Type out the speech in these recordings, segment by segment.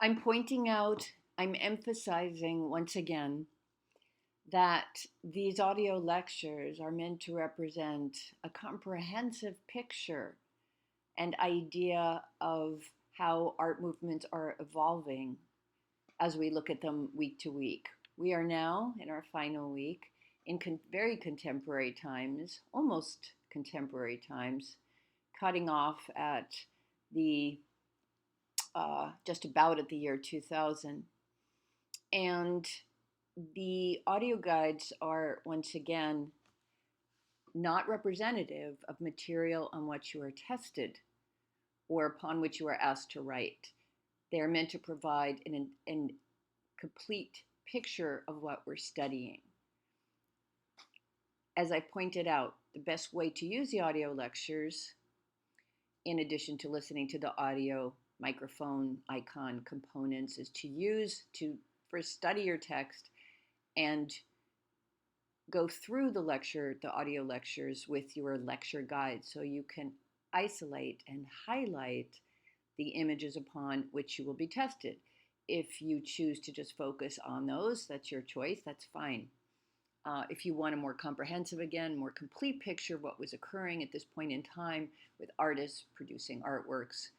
I'm pointing out, I'm emphasizing once again that these audio lectures are meant to represent a comprehensive picture and idea of how art movements are evolving as we look at them week to week. We are now in our final week in very contemporary times, almost contemporary times, cutting off at the just about at the year 2000. And the audio guides are once again not representative of material on which you are tested or upon which you are asked to write. They are meant to provide an complete picture of what we're studying. As I pointed out, the best way to use the audio lectures, in addition to listening to the audio microphone icon components, is to first study your text and go through the audio lectures with your lecture guide so you can isolate and highlight the images upon which you will be tested. If you choose to just focus on those, that's your choice, that's fine. If you want a more comprehensive, again, more complete picture of what was occurring at this point in time with artists producing artworks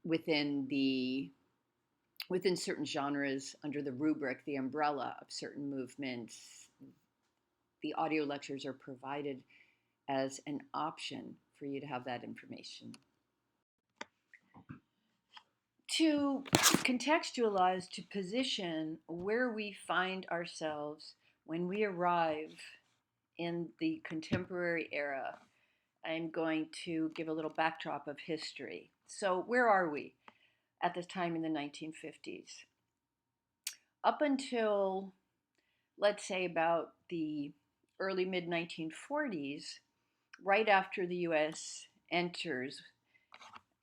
within certain genres under the rubric, the umbrella of certain movements, the audio lectures are provided as an option for you to have that information. To contextualize, to position where we find ourselves when we arrive in the contemporary era, I'm going to give a little backdrop of history. So, where are we at this time in the 1950s? Up until, let's say, about the early mid 1940s, right after the US enters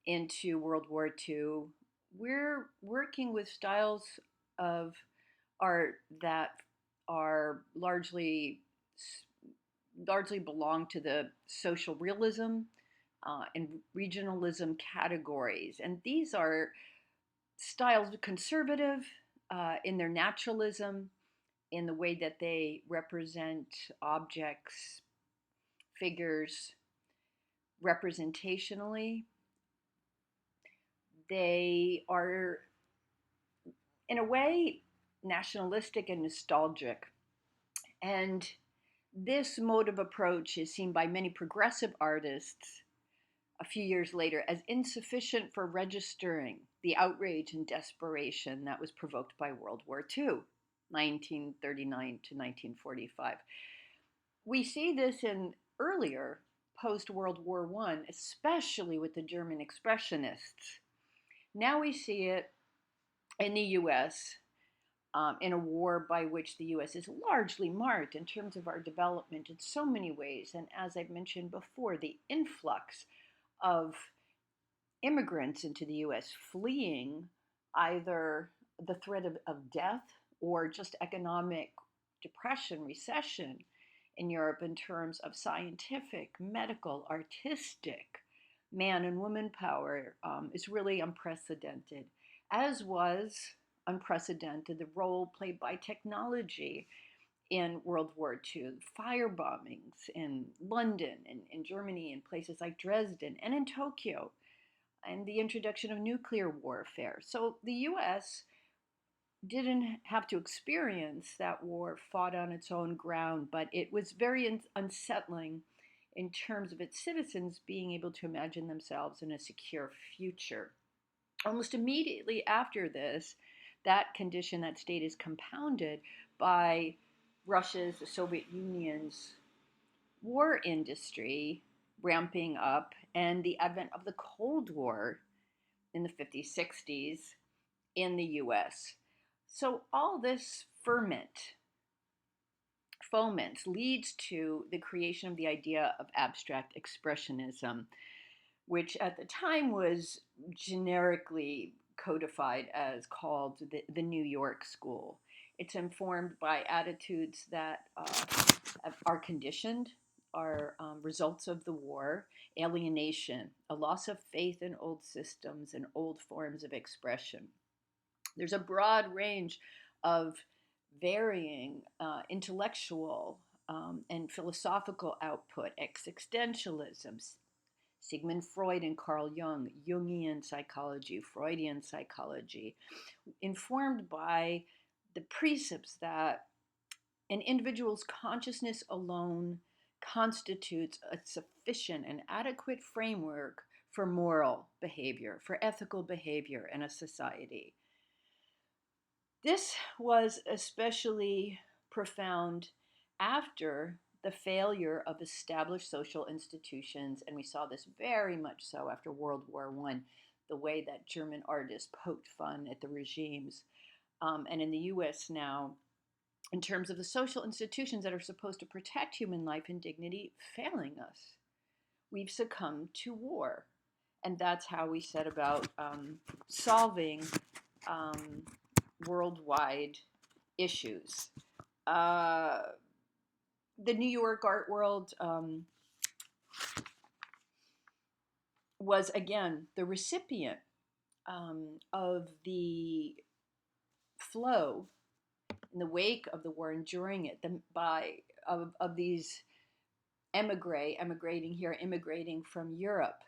into World War II, we're working with styles of art that are largely belong to the social realism and regionalism categories. And these are styles conservative in their naturalism, in the way that they represent objects, figures, representationally. They are, in a way, nationalistic and nostalgic. And this mode of approach is seen by many progressive artists a few years later as insufficient for registering the outrage and desperation that was provoked by World War II, 1939 to 1945. We see this in earlier post-World War I, especially with the German Expressionists. Now we see it in the US, in a war by which the US is largely marked in terms of our development in so many ways. And as I've mentioned before, the influx of immigrants into the US fleeing either the threat of death or just economic depression, recession in Europe in terms of scientific, medical, artistic, man and woman power is really unprecedented, as was unprecedented the role played by technology in World War II, fire bombings in London and in Germany and places like Dresden and in Tokyo, and the introduction of nuclear warfare. So the US didn't have to experience that war fought on its own ground, but it was very unsettling in terms of its citizens being able to imagine themselves in a secure future. Almost immediately after this, that condition, that state is compounded by Russia's, the Soviet Union's war industry ramping up and the advent of the Cold War in the 50s, 60s in the US. So all this foments leads to the creation of the idea of abstract expressionism, which at the time was generically codified as called the New York School. It's informed by attitudes that are conditioned are results of the war, alienation, a loss of faith in old systems and old forms of expression. There's a broad range of varying intellectual and philosophical output, existentialism, Sigmund Freud and Carl Jung, Jungian psychology, Freudian psychology, informed by the precepts that an individual's consciousness alone constitutes a sufficient and adequate framework for moral behavior, for ethical behavior in a society. This was especially profound after the failure of established social institutions, and we saw this very much so after World War I, the way that German artists poked fun at the regimes. And in the US now, in terms of the social institutions that are supposed to protect human life and dignity failing us, we've succumbed to war. And that's how we set about solving um, worldwide issues. Uh, the New York art world was, again, the recipient of the flow in the wake of the war and during it of these immigrating from Europe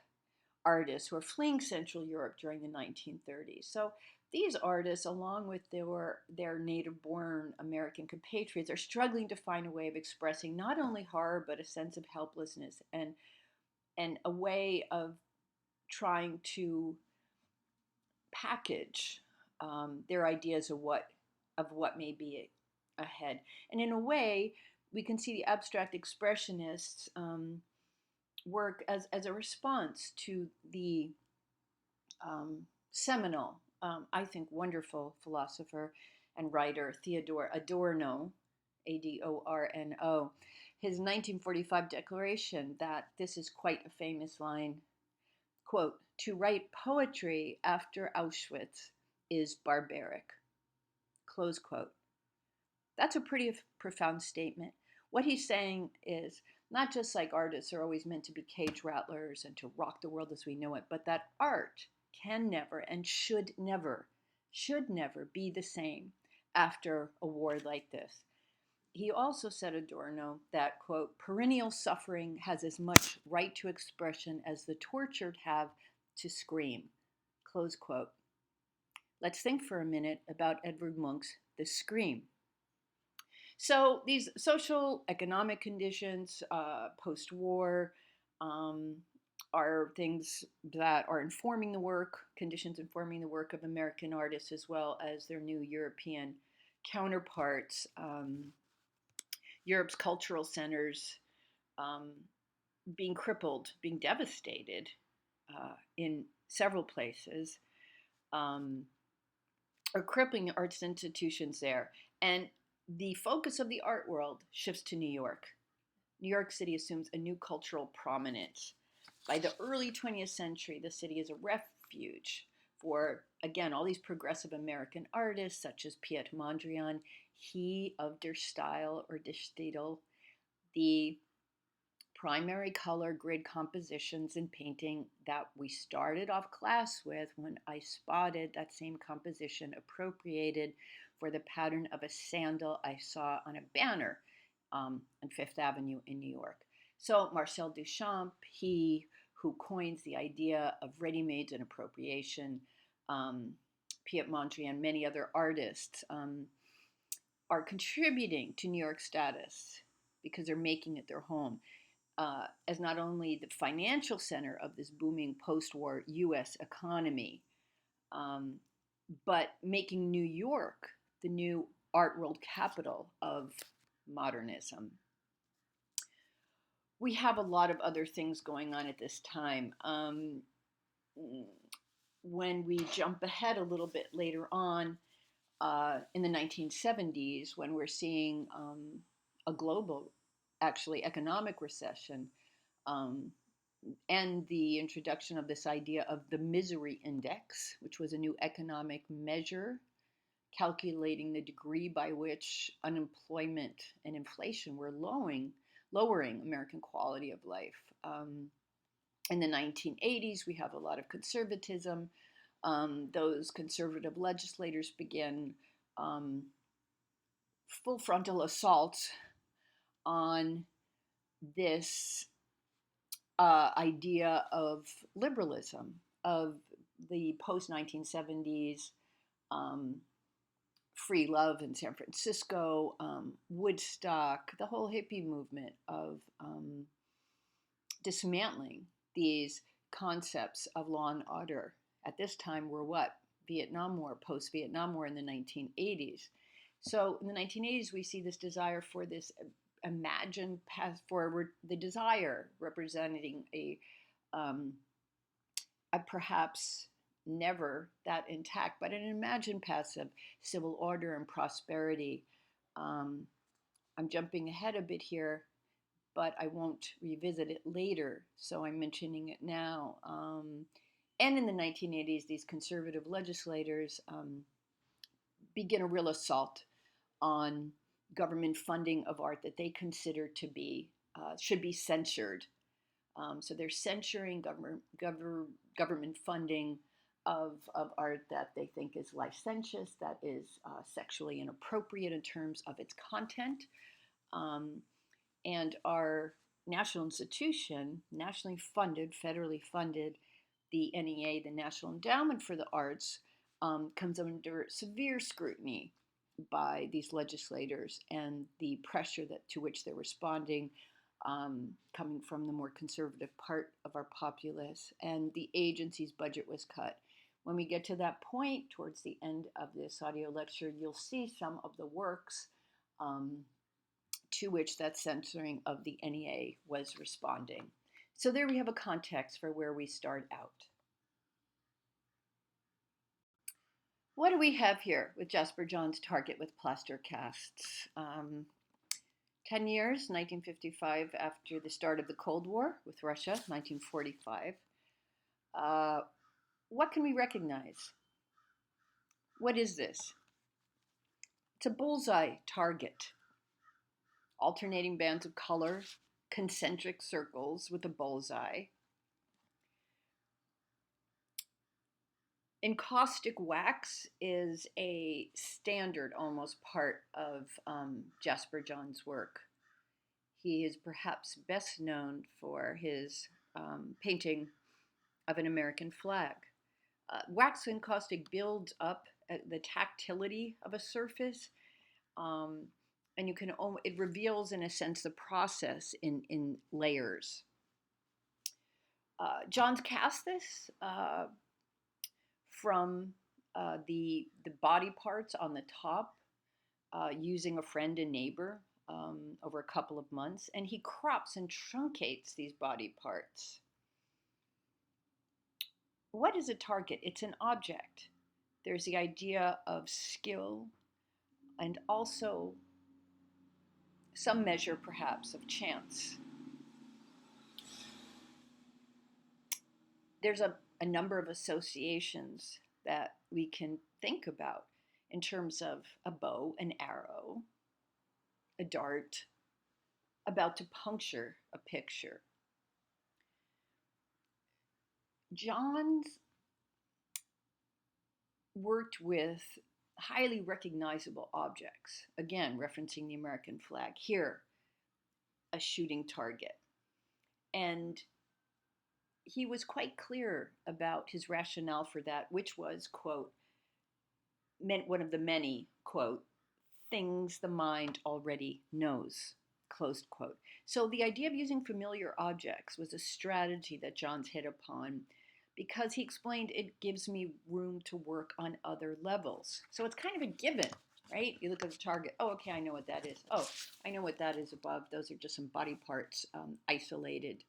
artists who are fleeing Central Europe during the 1930s. So these artists, along with their native-born American compatriots, are struggling to find a way of expressing not only horror but a sense of helplessness and a way of trying to package their ideas of what may be ahead. And in a way, we can see the abstract expressionists work as a response to the seminal, I think, wonderful philosopher and writer Theodor Adorno, Adorno, his 1945 declaration that this is quite a famous line, quote, "To write poetry after Auschwitz is barbaric," close quote. That's a pretty profound statement. What he's saying is not just like artists are always meant to be cage rattlers and to rock the world as we know it, but that art can never and should never be the same after a war like this. He also said, Adorno, that, quote, "perennial suffering has as much right to expression as the tortured have to scream," close quote. Let's think for a minute about Edvard Munch's The Scream. So these social economic conditions post-war are things that are informing the work, conditions informing the work of American artists as well as their new European counterparts. Europe's cultural centers um, being crippled, being devastated in several places, are crippling the arts institutions there. And the focus of the art world shifts to New York. New York City assumes a new cultural prominence. By the early 20th century, the city is a refuge for, again, all these progressive American artists such as Piet Mondrian, he of Der Style or Der Stil, the primary color grid compositions in painting that we started off class with when I spotted that same composition appropriated for the pattern of a sandal I saw on a banner on Fifth Avenue in New York. So Marcel Duchamp, he who coins the idea of ready-mades and appropriation, Piet Mondrian, many other artists are contributing to New York status because they're making it their home. As not only the financial center of this booming post-war U.S. economy, but making New York the new art world capital of modernism. We have a lot of other things going on at this time. When we jump ahead a little bit later on, in the 1970s, when we're seeing a global, actually, economic recession, um, and the introduction of this idea of the misery index, which was a new economic measure calculating the degree by which unemployment and inflation were lowering American quality of life. In the 1980s, we have a lot of conservatism. Those conservative legislators begin full frontal assaults on this idea of liberalism, of the post 1970s free love in San Francisco, Woodstock, the whole hippie movement of dismantling these concepts of law and order. At this time, we're what? Vietnam War, post Vietnam War in the 1980s. So in the 1980s, we see this desire for this imagined path forward, the desire representing a perhaps never that intact, but an imagined path of civil order and prosperity. I'm jumping ahead a bit here, but I won't revisit it later, so I'm mentioning it now. And in the 1980s, these conservative legislators begin a real assault on government funding of art that they consider to be should be censored. So they're censoring government funding of art that they think is licentious, that is sexually inappropriate in terms of its content. And our national institution, nationally funded, federally funded, the NEA, the National Endowment for the Arts, comes under severe scrutiny by these legislators, and the pressure to which they're responding coming from the more conservative part of our populace, and the agency's budget was cut. When we get to that point, towards the end of this audio lecture, you'll see some of the works to which that censoring of the NEA was responding. So there we have a context for where we start out. What do we have here with Jasper Johns' Target with plaster casts? 10 years, 1955, after the start of the Cold War with Russia, 1945. What can we recognize? What is this? It's a bullseye target. Alternating bands of color, concentric circles with a bullseye. Encaustic wax is a standard almost part of Jasper Johns' work. He is perhaps best known for his painting of an American flag. Wax encaustic builds up the tactility of a surface, and it reveals, in a sense, the process in layers. Johns cast this from the body parts on the top, using a friend and neighbor over a couple of months, and he crops and truncates these body parts. What is a target? It's an object. There's the idea of skill and also some measure, perhaps, of chance. There's a number of associations that we can think about in terms of a bow, an arrow, a dart, about to puncture a picture. Johns worked with highly recognizable objects, again, referencing the American flag. Here, a shooting target. And he was quite clear about his rationale for that, which was, quote, meant one of the many, quote, things the mind already knows, closed quote. So the idea of using familiar objects was a strategy that Johns hit upon because he explained it gives me room to work on other levels. So it's kind of a given, right? You look at the target, oh, okay, I know what that is. Oh, I know what that is above. Those are just some body parts, isolated,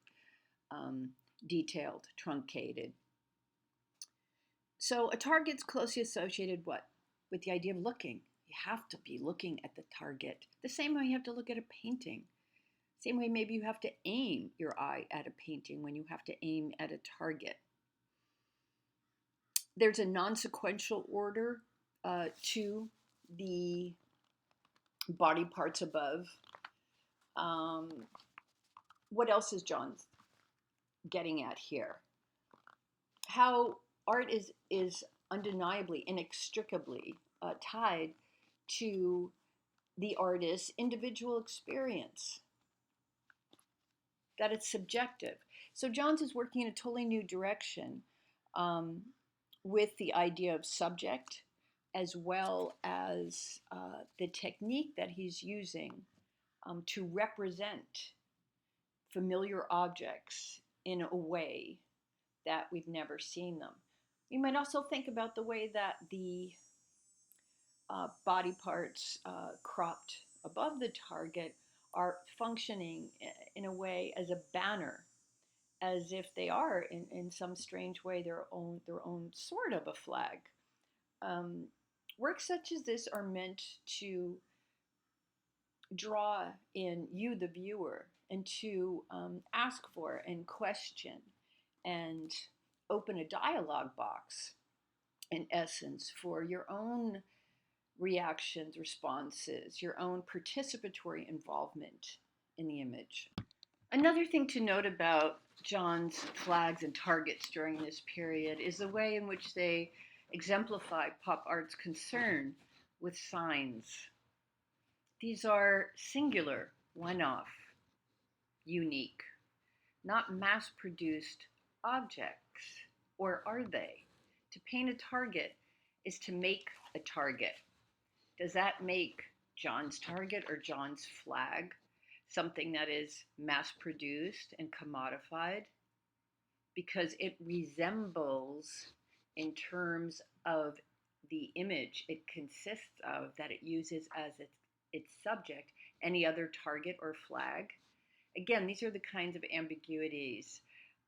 detailed, truncated. So a target's closely associated what? With the idea of looking. You have to be looking at the target. The same way you have to look at a painting. Same way maybe you have to aim your eye at a painting when you have to aim at a target. There's a non-sequential order to the body parts above. what else is John getting at here? How art is undeniably, inextricably tied to the artist's individual experience, that it's subjective. So Johns is working in a totally new direction um, with the idea of subject, as well as the technique that he's using to represent familiar objects in a way that we've never seen them. You might also think about the way that the body parts cropped above the target are functioning in a way as a banner, as if they are in some strange way their own sort of a flag. Um, Works such as this are meant to draw in you, the viewer, and to ask for and question and open a dialogue box, in essence, for your own reactions, responses, your own participatory involvement in the image. Another thing to note about John's flags and targets during this period is the way in which they exemplify pop art's concern with signs. These are singular, one off, unique, not mass produced objects. Or are they? To paint a target is to make a target. Does that make John's target or John's flag something that is mass produced and commodified? Because it resembles, in terms of the image it consists of, that it uses as its subject, any other target or flag. Again, these are the kinds of ambiguities,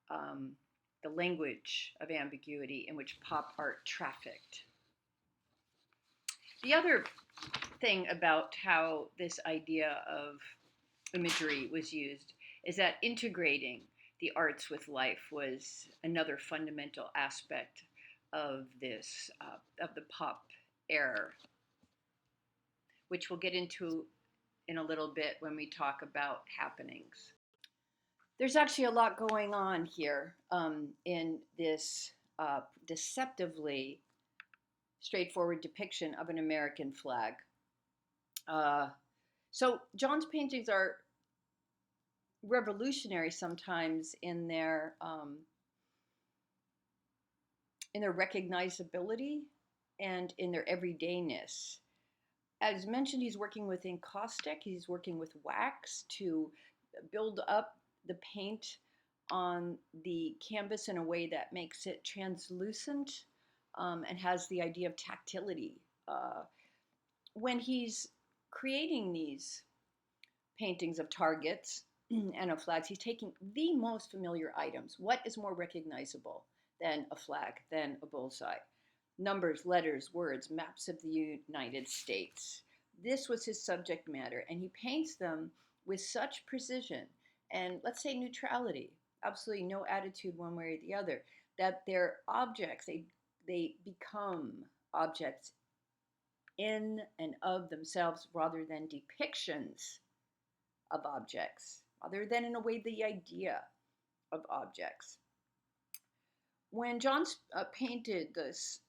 the language of ambiguity in which pop art trafficked. The other thing about how this idea of imagery was used is that integrating the arts with life was another fundamental aspect of this, of the pop era, which we'll get into in a little bit when we talk about happenings. There's actually a lot going on here in this deceptively straightforward depiction of an American flag. So John's paintings are revolutionary sometimes in their recognizability and in their everydayness. As mentioned, he's working with encaustic. He's working with wax to build up the paint on the canvas in a way that makes it translucent and has the idea of tactility. When he's creating these paintings of targets and of flags, he's taking the most familiar items. What is more recognizable than a flag, than a bullseye? Numbers, letters, words, maps of the United States. This was his subject matter, and he paints them with such precision and, let's say, neutrality, absolutely no attitude one way or the other, that they're objects, they become objects in and of themselves rather than depictions of objects, rather than, in a way, the idea of objects. When John painted this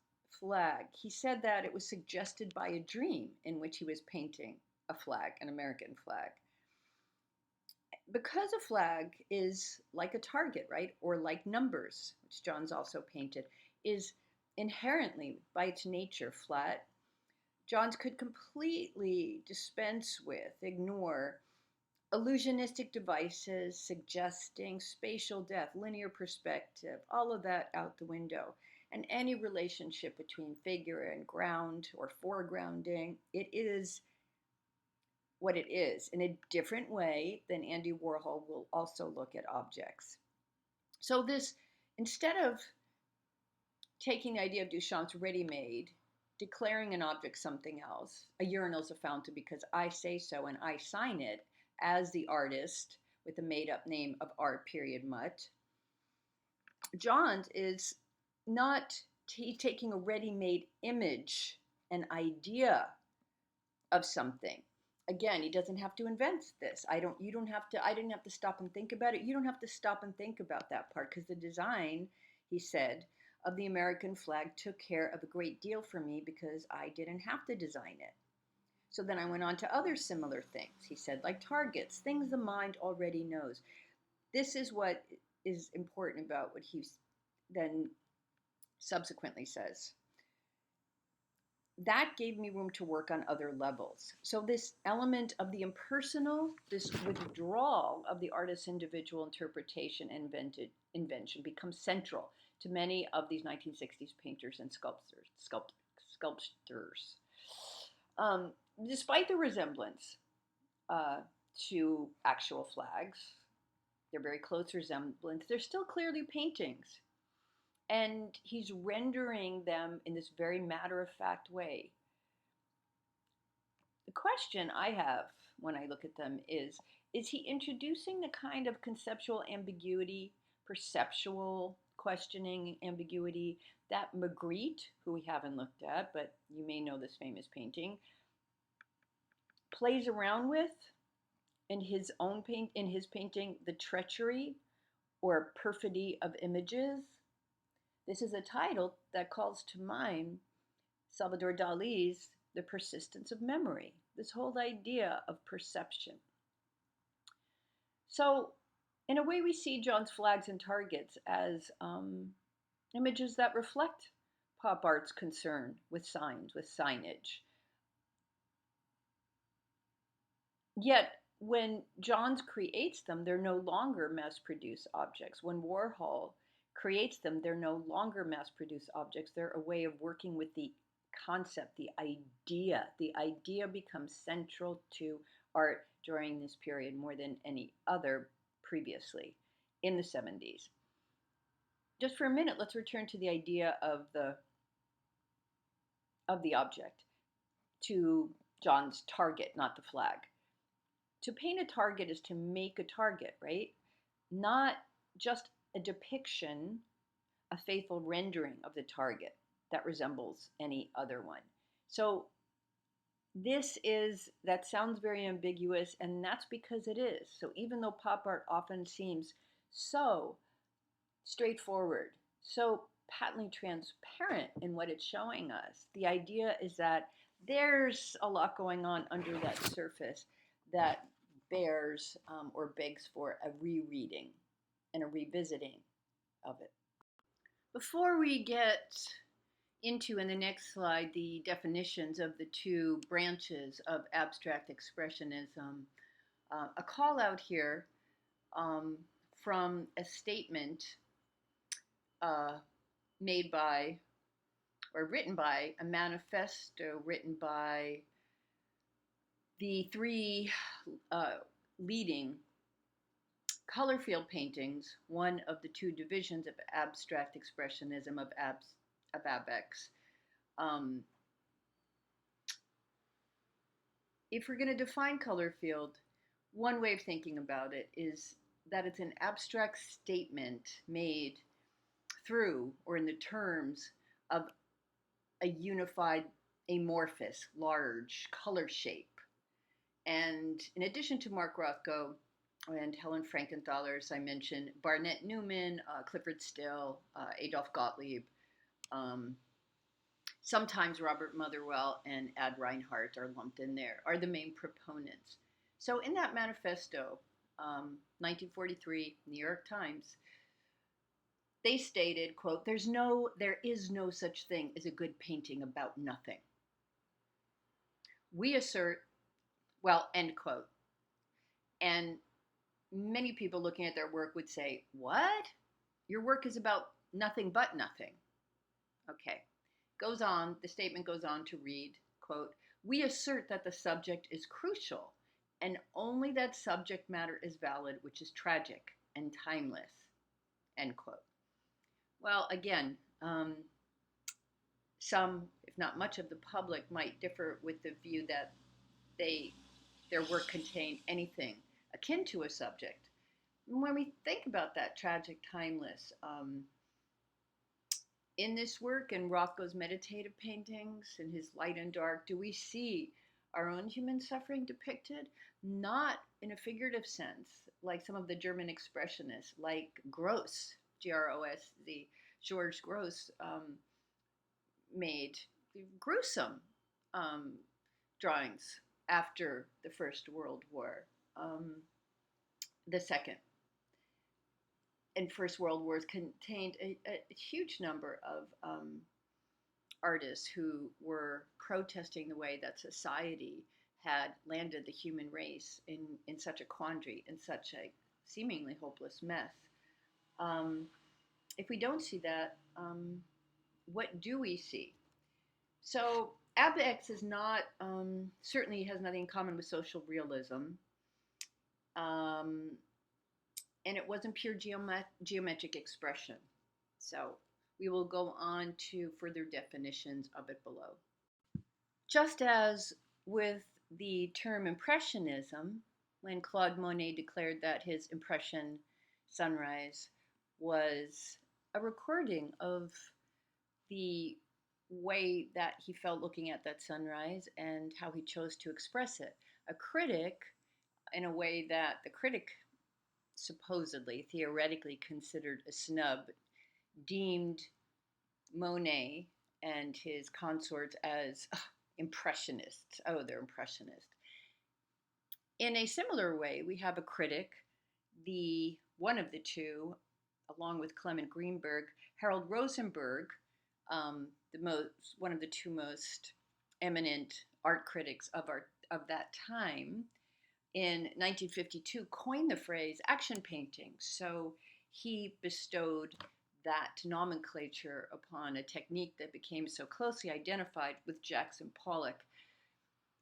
flag, he said that it was suggested by a dream in which he was painting a flag, an American flag. Because a flag is like a target, right, or like numbers, which John's also painted, is inherently, by its nature, flat, Johns could completely dispense with, ignore illusionistic devices suggesting spatial depth, linear perspective, all of that out the window. And any relationship between figure and ground or foregrounding, it is what it is in a different way than Andy Warhol will also look at objects. So this, instead of taking the idea of Duchamp's ready-made, declaring an object something else, a urinal's a fountain because I say so and I sign it as the artist with the made-up name of Art Period Mutt, Johns is not taking a ready-made image, an idea of something, Again, he doesn't have to invent this. You don't have to, I didn't have to stop and think about it. You don't have to stop and think about that part because the design, he said, of the American flag took care of a great deal for me because I didn't have to design it. So then I went on to other similar things. He said, like targets, things the mind already knows. This is what is important about what he then subsequently says. That gave me room to work on other levels. So, this element of the impersonal, this withdrawal of the artist's individual interpretation and invention becomes central to many of these 1960s painters and sculptors. Um, Despite the resemblance uh, to actual flags, they're very close resemblance, they're still clearly paintings. And he's rendering them in this very matter of fact way. The question I have when I look at them is he introducing the kind of conceptual ambiguity, perceptual questioning ambiguity that Magritte, who we haven't looked at, but you may know this famous painting, plays around with in his painting, the treachery or perfidy of images? This is a title that calls to mind Salvador Dali's The Persistence of Memory, this whole idea of perception. So, in a way, we see John's flags and targets as images that reflect pop art's concern with signs, with signage. Yet, when Johns creates them, they're no longer mass produced objects. When Warhol creates them, they're no longer mass produced objects. They're a way of working with the concept, the idea. The idea becomes central to art during this period more than any other previously in the 70s. Just for a minute, let's return to the idea of the object, to John's target, not the flag. To paint a target is to make a target, right? Not just a depiction, a faithful rendering of the target that resembles any other one. So that sounds very ambiguous, and that's because it is. So even though pop art often seems so straightforward, so patently transparent in what it's showing us, the idea is that there's a lot going on under that surface that bears or begs for a rereading and a revisiting of it. Before we get into, in the next slide, the definitions of the two branches of abstract expressionism, a call out here from a statement made by, or written by, a manifesto written by the three leading color field paintings, one of the two divisions of abstract expressionism of ABEX. If we're going to define color field, one way of thinking about it is that it's an abstract statement made through or in the terms of a unified, amorphous, large color shape. And in addition to Mark Rothko and Helen Frankenthaler, as I mentioned, Barnett Newman, Clifford Still, Adolf Gottlieb, sometimes Robert Motherwell and Ad Reinhardt are lumped in there, are the main proponents. So in that manifesto, 1943, New York Times, they stated, quote, there is no such thing as a good painting about nothing. We assert, well, end quote. And many people looking at their work would say, what? Your work is about nothing but nothing. Okay. The statement goes on to read, quote, we assert that the subject is crucial and only that subject matter is valid, which is tragic and timeless, end quote. Well, again, some, if not much of the public might differ with the view that their work contained anything akin to a subject. And when we think about that tragic, timeless, in this work, in Rothko's meditative paintings, in his light and dark, do we see our own human suffering depicted, not in a figurative sense, like some of the German expressionists, like Gross, Gross, George Gross, made gruesome um, drawings after the First World War. The Second and First World Wars contained a huge number of artists who were protesting the way that society had landed the human race in such a quandary, in such a seemingly hopeless mess. Um, if we don't see that, what do we see? So, AbX is not, certainly has nothing in common with social realism. Um, and it wasn't pure geometric expression. So, we will go on to further definitions of it below. Just as with the term Impressionism, when Claude Monet declared that his Impression sunrise was a recording of the way that he felt looking at that sunrise and how he chose to express it. A critic, in a way that the critic supposedly, theoretically considered a snub, deemed Monet and his consorts as impressionists. Oh, they're impressionists. In a similar way, we have a critic, the one of the two, along with Clement Greenberg, Harold Rosenberg, one of the two most eminent art critics of that time, in 1952 coined the phrase action painting. So he bestowed that nomenclature upon a technique that became so closely identified with Jackson Pollock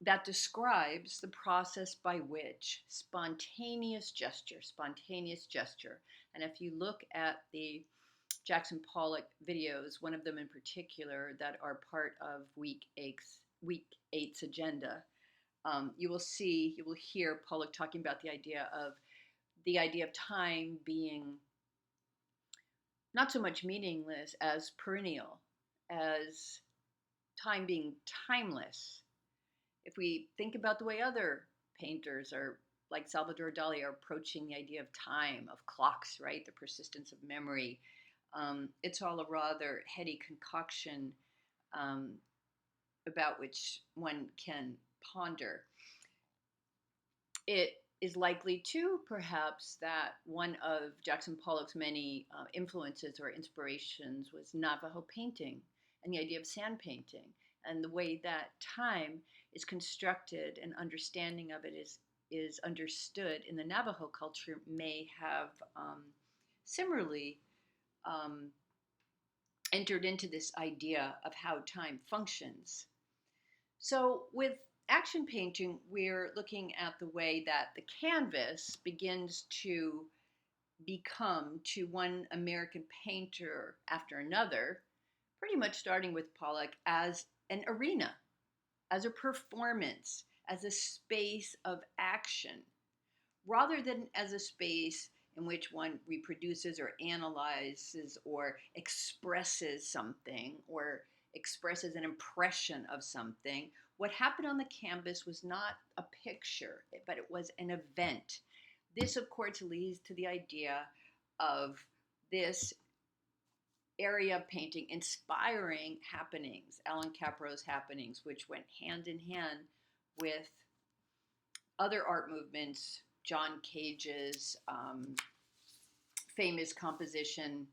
that describes the process by which spontaneous gesture, and if you look at the Jackson Pollock videos, one of them in particular that are part of week eight's agenda, you will hear Pollock talking about the idea of time being not so much meaningless as perennial, as time being timeless. If we think about the way other painters are, like Salvador Dali, are approaching the idea of time, of clocks, right? The persistence of memory. It's all a rather heady concoction um, about which one can ponder. It is likely, too, perhaps, that one of Jackson Pollock's many influences or inspirations was Navajo painting and the idea of sand painting, and the way that time is constructed and understanding of it is understood in the Navajo culture may have similarly um, entered into this idea of how time functions. So with action painting, we're looking at the way that the canvas begins to become, to one American painter after another, pretty much starting with Pollock, as an arena, as a performance, as a space of action, rather than as a space in which one reproduces or analyzes or expresses something or expresses an impression of something. What happened on the canvas was not a picture, but it was an event. This, of course, leads to the idea of this area of painting inspiring happenings, Alan Capro's happenings, which went hand in hand with other art movements, John Cage's famous composition,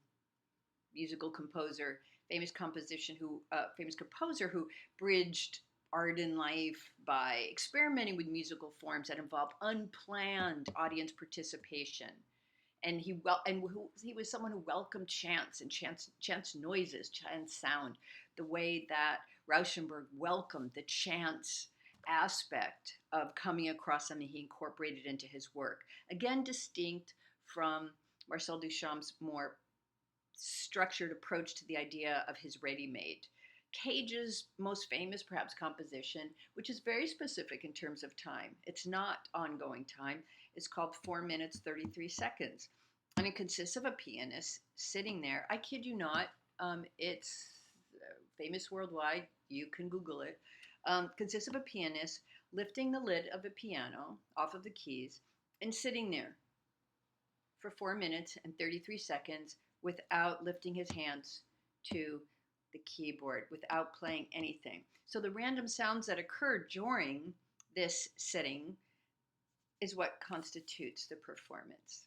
musical composer, famous composer who bridged art and life by experimenting with musical forms that involved unplanned audience participation. And he was someone who welcomed chance and chance noises, chance sound, the way that Rauschenberg welcomed the chance aspect of coming across something he incorporated into his work. Again, distinct from Marcel Duchamp's more structured approach to the idea of his ready-made. Cage's most famous, perhaps, composition, which is very specific in terms of time. It's not ongoing time. It's called 4 minutes, 33 seconds. And it consists of a pianist sitting there. I kid you not. It's famous worldwide. You can Google it. consists of a pianist lifting the lid of a piano off of the keys and sitting there for 4 minutes and 33 seconds without lifting his hands to the keyboard, without playing anything. So the random sounds that occur during this sitting is what constitutes the performance.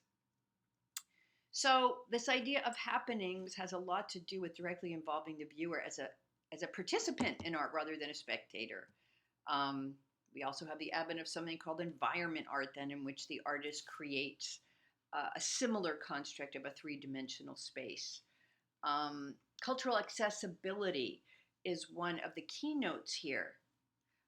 So this idea of happenings has a lot to do with directly involving the viewer as a participant in art rather than a spectator. We also have the advent of something called environment art, then, in which the artist creates a similar construct of a three-dimensional space. Cultural accessibility is one of the keynotes here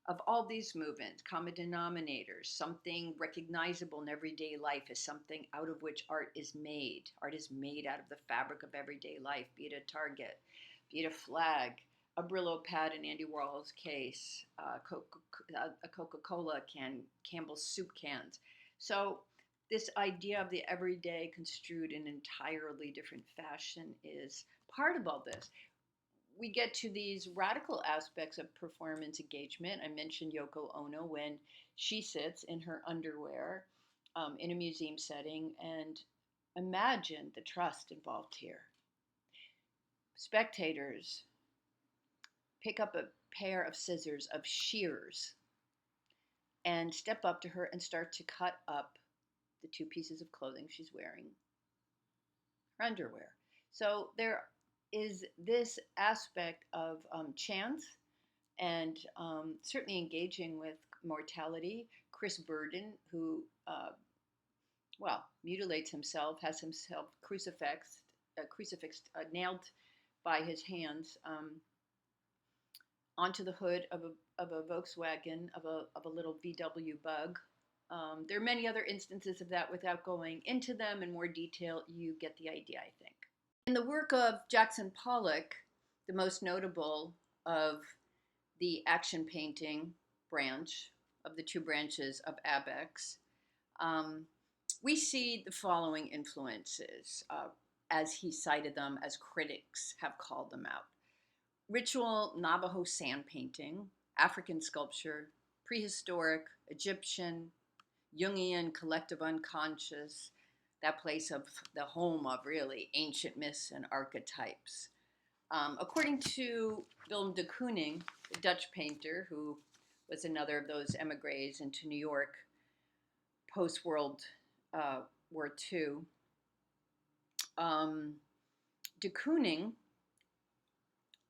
of all these movements, common denominators. Something recognizable in everyday life is something out of which art is made. Art is made out of the fabric of everyday life, be it a target, be it a flag, a Brillo pad in Andy Warhol's case, a Coca-Cola can, Campbell's soup cans. So this idea of the everyday construed in an entirely different fashion is part of all this. We get to these radical aspects of performance engagement. I mentioned Yoko Ono when she sits in her underwear in a museum setting, and imagine the trust involved here. Spectators pick up a pair of scissors, of shears, and step up to her and start to cut up the two pieces of clothing she's wearing, her underwear. So there is this aspect of chance and certainly engaging with mortality. Chris Burden, who, mutilates himself, has himself crucifixed, nailed by his hands onto the hood of a Volkswagen, of a little VW Bug. There are many other instances of that. Without going into them in more detail, you get the idea, I think. In the work of Jackson Pollock, the most notable of the action painting branch, of the two branches of ABEX, we see the following influences, as he cited them, as critics have called them out. Ritual Navajo sand painting, African sculpture, prehistoric, Egyptian, Jungian collective unconscious, that place of the home of really ancient myths and archetypes. According to Willem de Kooning, the Dutch painter who was another of those emigres into New York post-World War II, de Kooning,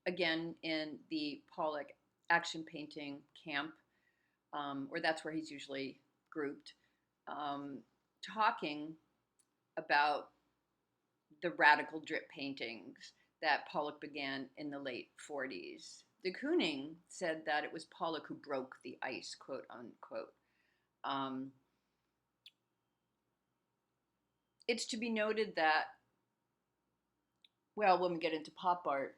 again in the Pollock action painting camp, or that's where he's usually grouped, talking about the radical drip paintings that Pollock began in the late 40s. De Kooning said that it was Pollock who broke the ice, quote unquote. It's to be noted that, well, when we get into pop art,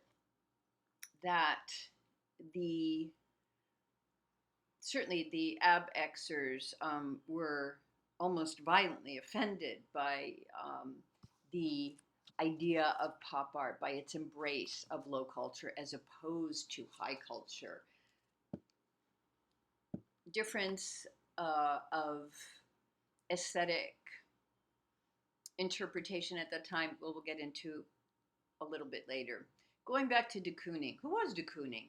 that certainly the ABXers were almost violently offended by the idea of pop art, by its embrace of low culture as opposed to high culture. Difference of aesthetic interpretation at that time, we'll get into a little bit later. Going back to de Kooning. Who was de Kooning?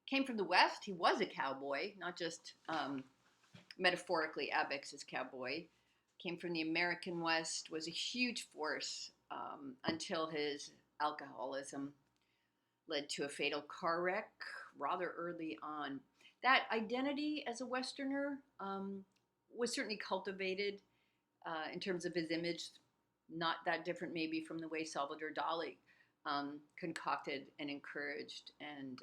Came from the West. He was a cowboy, not just metaphorically ABEX's cowboy. Came from the American West, was a huge force until his alcoholism led to a fatal car wreck rather early on. That identity as a Westerner was certainly cultivated in terms of his image, not that different maybe from the way Salvador Dali concocted and encouraged and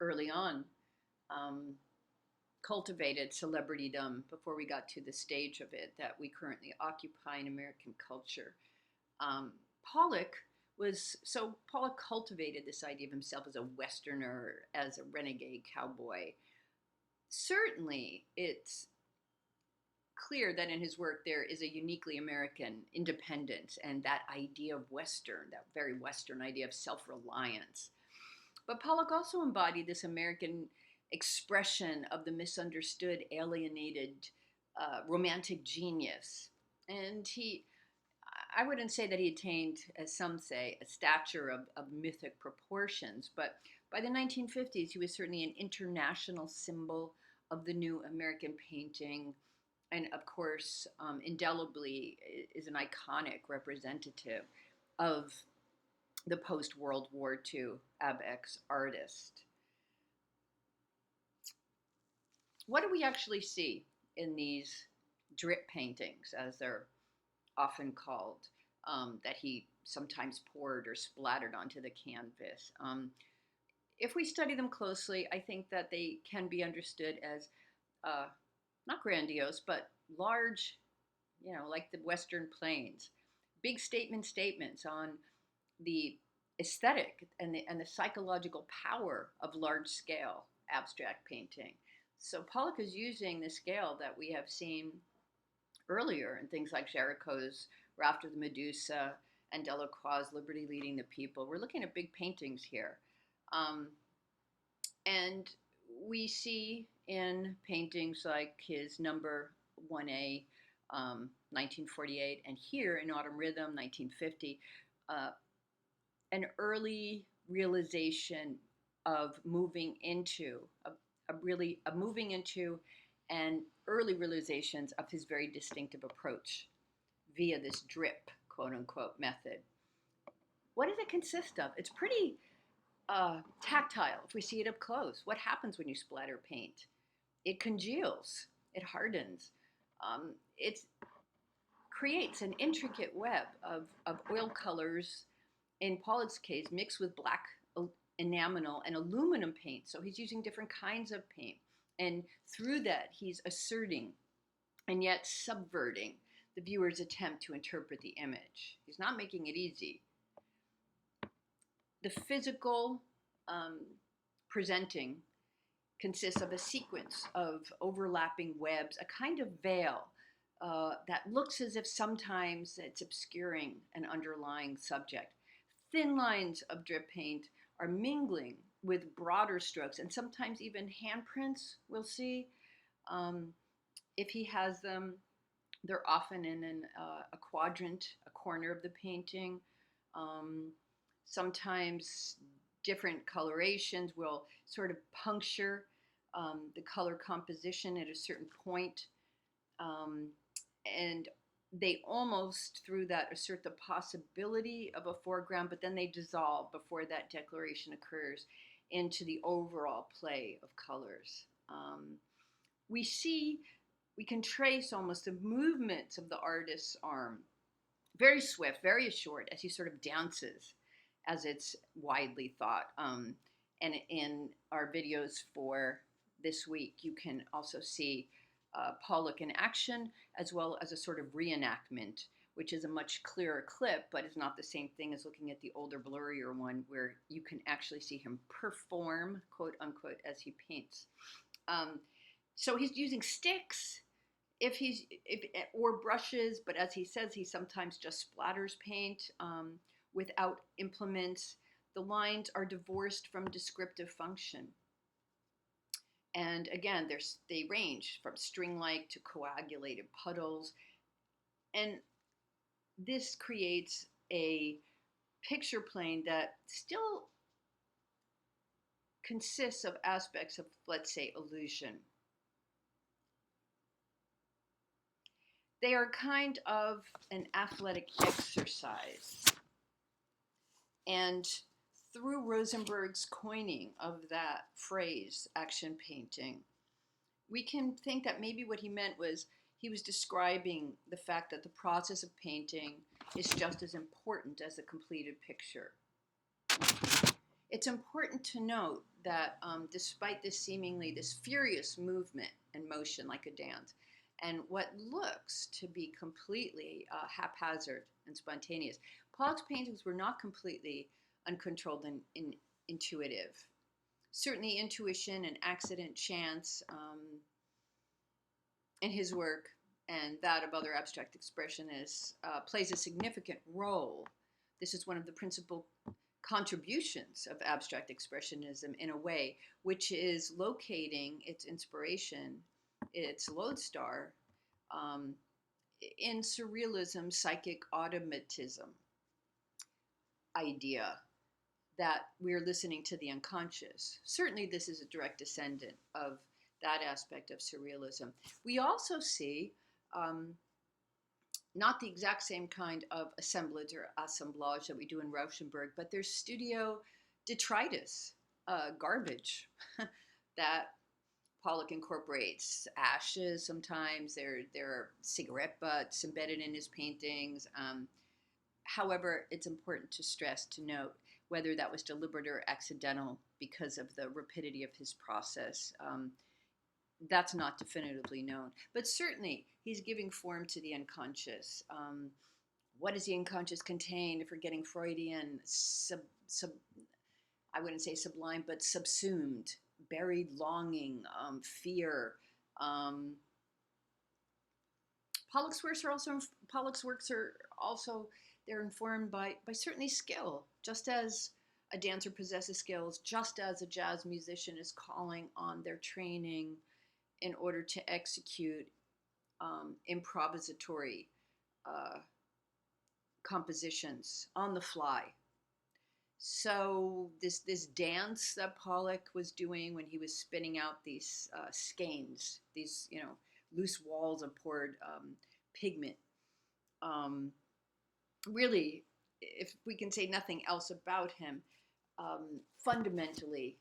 early on cultivated celebritydom before we got to the stage of it that we currently occupy in American culture. Pollock cultivated this idea of himself as a Westerner, as a renegade cowboy. Certainly, it's clear that in his work there is a uniquely American independence and that idea of Western, that very Western idea of self-reliance. But Pollock also embodied this American expression of the misunderstood, alienated, romantic genius. And I wouldn't say that he attained, as some say, a stature of mythic proportions, but by the 1950s, he was certainly an international symbol of the new American painting, and of course, indelibly is an iconic representative of the post World War II AbEx artist. What do we actually see in these drip paintings, as they're often called, that he sometimes poured or splattered onto the canvas? If we study them closely, I think that they can be understood as uh, not grandiose, but large, like the Western Plains. Big statements on the aesthetic and the psychological power of large scale abstract painting. So Pollock is using the scale that we have seen earlier in things like Géricault's Raft of the Medusa and Delacroix's Liberty Leading the People. We're looking at big paintings here. Um, and we see in paintings like his number 1A, 1948, and here in Autumn Rhythm, 1950, an early realization of moving into moving into and early realizations of his very distinctive approach via this drip, quote unquote, method. What does it consist of? It's pretty tactile if we see it up close. What happens when you splatter paint? It congeals, it hardens. It creates an intricate web of oil colors, in Pollock's case, mixed with black enamel and aluminum paint. So he's using different kinds of paint. And through that, he's asserting and yet subverting the viewer's attempt to interpret the image. He's not making it easy. The physical presenting consists of a sequence of overlapping webs, a kind of veil that looks as if sometimes it's obscuring an underlying subject. Thin lines of drip paint are mingling with broader strokes, and sometimes even handprints, we'll see. If he has them, they're often in a quadrant, a corner of the painting. Sometimes different colorations will sort of puncture the color composition at a certain point. And they almost, through that, assert the possibility of a foreground, but then they dissolve before that declaration occurs into the overall play of colors. We can trace almost the movements of the artist's arm, very swift, very short, as he sort of dances, as it's widely thought. And in our videos for this week, you can also see Pollock in action, as well as a sort of reenactment, which is a much clearer clip, but is not the same thing as looking at the older, blurrier one, where you can actually see him perform, quote unquote, as he paints. So he's using sticks, or brushes, but as he says, he sometimes just splatters paint without implements. The lines are divorced from descriptive function. And again, they range from string-like to coagulated puddles. And this creates a picture plane that still consists of aspects of, let's say, illusion. They are kind of an athletic exercise. And through Rosenberg's coining of that phrase, action painting, we can think that maybe what he meant was he was describing the fact that the process of painting is just as important as the completed picture. It's important to note that despite this furious movement and motion like a dance, and what looks to be completely haphazard and spontaneous, Pollock's paintings were not completely uncontrolled and intuitive. Certainly intuition and accident, chance in his work and that of other abstract expressionists plays a significant role. This is one of the principal contributions of abstract expressionism in a way, which is locating its inspiration, its lodestar, um, in surrealism, psychic automatism idea that we're listening to the unconscious. Certainly, this is a direct descendant of that aspect of surrealism. We also see not the exact same kind of assemblage or assemblage that we do in Rauschenberg, but there's studio detritus, garbage that Pollock incorporates. Ashes sometimes. There are cigarette butts embedded in his paintings. However, it's important to stress, to note, whether that was deliberate or accidental because of the rapidity of his process. That's not definitively known. But certainly, he's giving form to the unconscious. What does the unconscious contain? If we're getting Freudian, I wouldn't say sublime, but subsumed, buried longing, fear. Um, Pollock's works are also they're informed by certainly skill, just as a dancer possesses skills, just as a jazz musician is calling on their training in order to execute improvisatory uh, compositions on the fly. So this dance that Pollock was doing when he was spinning out these skeins, these loose walls of poured pigment, um, really, if we can say nothing else about him, fundamentally,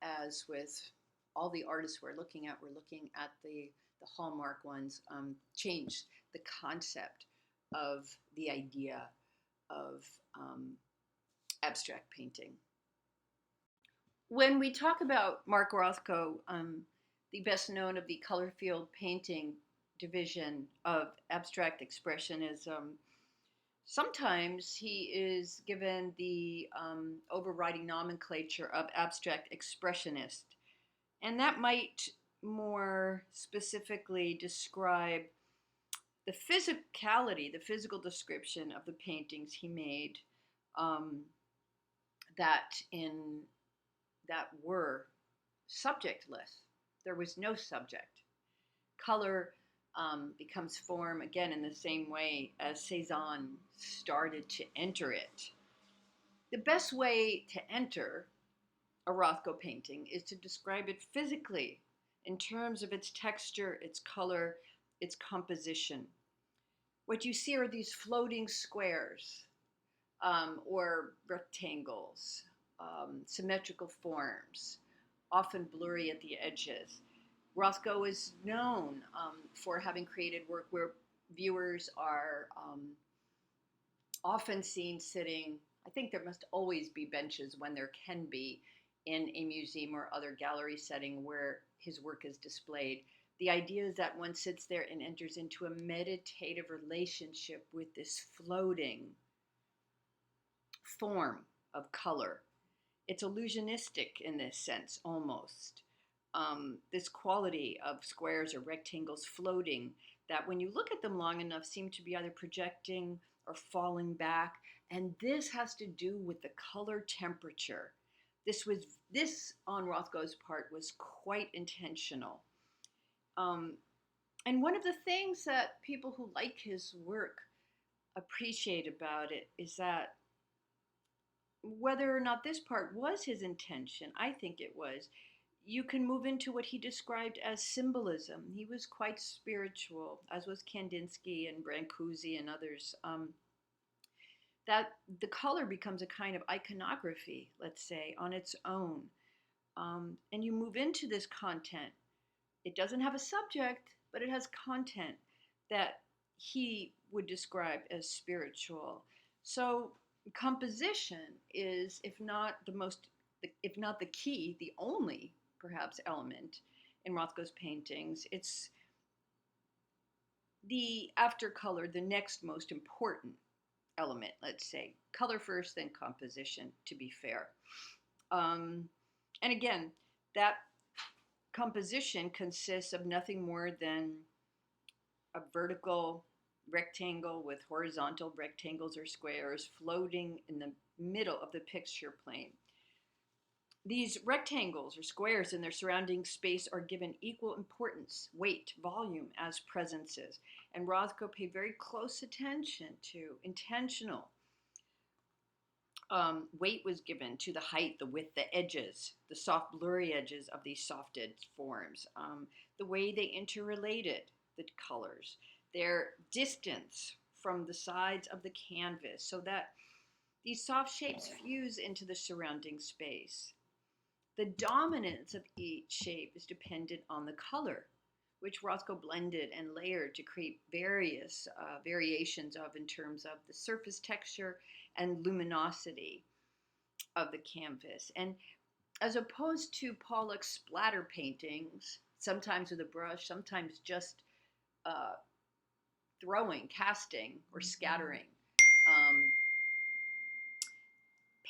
as with all the artists we're looking at the hallmark ones, changed the concept of the idea of abstract painting. When we talk about Mark Rothko, the best known of the color field painting division of abstract expressionism, sometimes he is given the overriding nomenclature of abstract expressionist. And that might more specifically describe the physicality, the physical description of the paintings he made, um, that in that were subjectless. There was no subject. Color becomes form again in the same way as Cezanne started to enter it. The best way to enter a Rothko painting is to describe it physically in terms of its texture, its color, its composition. What you see are these floating squares or rectangles, symmetrical forms, often blurry at the edges. Rothko is known for having created work where viewers are often seen sitting. I think there must always be benches when there can be in a museum or other gallery setting where his work is displayed. The idea is that one sits there and enters into a meditative relationship with this floating form of color. It's illusionistic in this sense, almost. This quality of squares or rectangles floating that when you look at them long enough seem to be either projecting or falling back. And this has to do with the color temperature. This on Rothko's part was quite intentional. Um, and one of the things that people who like his work appreciate about it is that whether or not this part was his intention, I think it was, you can move into what he described as symbolism. He was quite spiritual, as was Kandinsky and Brancusi and others. That the color becomes a kind of iconography, let's say, on its own. And you move into this content. It doesn't have a subject, but it has content that he would describe as spiritual. So composition is, if not the key, the only perhaps element in Rothko's paintings. It's the after color, the next most important element, let's say. Color first, then composition, to be fair. And again, that composition consists of nothing more than a vertical rectangle with horizontal rectangles or squares floating in the middle of the picture plane. These rectangles or squares in their surrounding space are given equal importance, weight, volume as presences. And Rothko paid very close attention to intentional weight was given to the height, the width, the edges, the soft, blurry edges of these softed forms, the way they interrelated the colors, their distance from the sides of the canvas, so that these soft shapes fuse into the surrounding space. The dominance of each shape is dependent on the color, which Rothko blended and layered to create various variations of in terms of the surface texture and luminosity of the canvas. And as opposed to Pollock's splatter paintings, sometimes with a brush, sometimes just throwing, casting, or scattering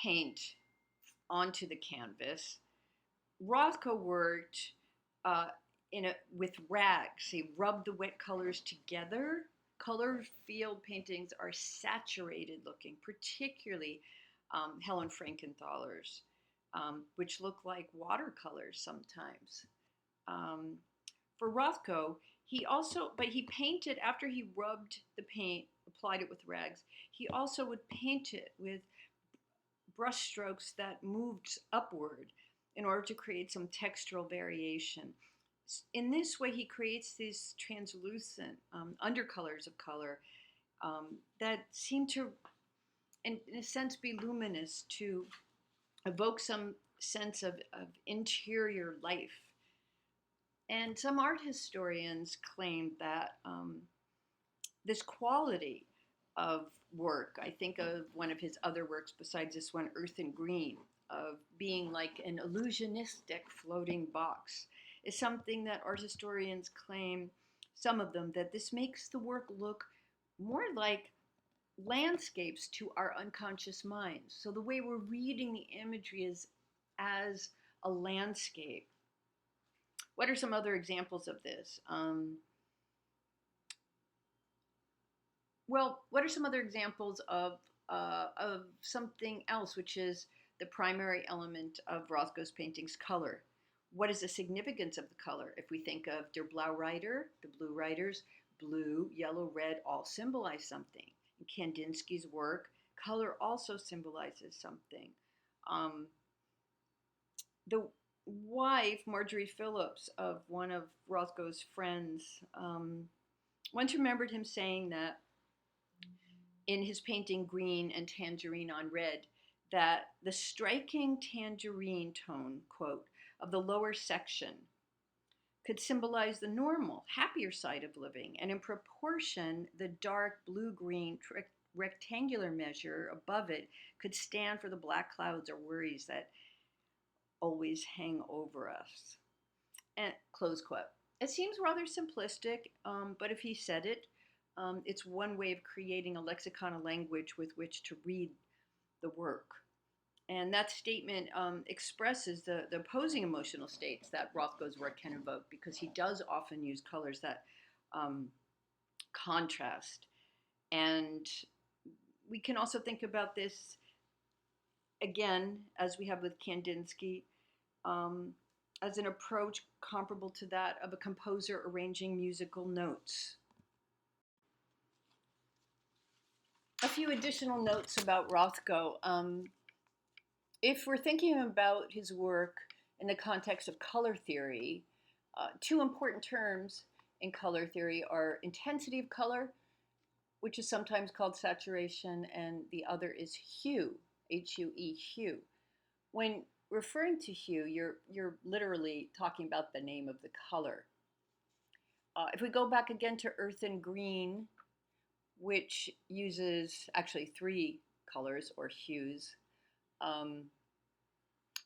paint onto the canvas, Rothko worked with rags. He rubbed the wet colors together. Color field paintings are saturated looking, particularly Helen Frankenthaler's, which look like watercolors sometimes. For Rothko, he painted after he rubbed the paint, applied it with rags. He also would paint it with brush strokes that moved upward in order to create some textural variation. In this way, he creates these translucent undercolors of color that seem to, in a sense, be luminous to evoke some sense of interior life. And some art historians claim that this quality of work, I think of one of his other works besides this one, Earth and Green, of being like an illusionistic floating box, is something that art historians claim, some of them, that this makes the work look more like landscapes to our unconscious minds. So the way we're reading the imagery is as a landscape. What are some other examples of this? What are some other examples of something else, which is the primary element of Rothko's paintings, color? What is the significance of the color? If we think of Der Blaue Reiter, the Blue Riders, blue, yellow, red all symbolize something. In Kandinsky's work, color also symbolizes something. The wife, Marjorie Phillips, of one of Rothko's friends, once remembered him saying that in his painting Green and Tangerine on Red, that the striking tangerine tone, quote, of the lower section could symbolize the normal, happier side of living, and in proportion, the dark blue-green rectangular measure above it could stand for the black clouds or worries that always hang over us. And close quote. It seems rather simplistic, but if he said it, it's one way of creating a lexicon, a language with which to read the work. And that statement expresses the opposing emotional states that Rothko's work can evoke, because he does often use colors that contrast. And we can also think about this, again, as we have with Kandinsky, as an approach comparable to that of a composer arranging musical notes. A few additional notes about Rothko. If we're thinking about his work in the context of color theory, two important terms in color theory are intensity of color, which is sometimes called saturation, and the other is hue, H-U-E, hue. When referring to hue, you're literally talking about the name of the color. If we go back again to Earth and Green, which uses actually three colors or hues,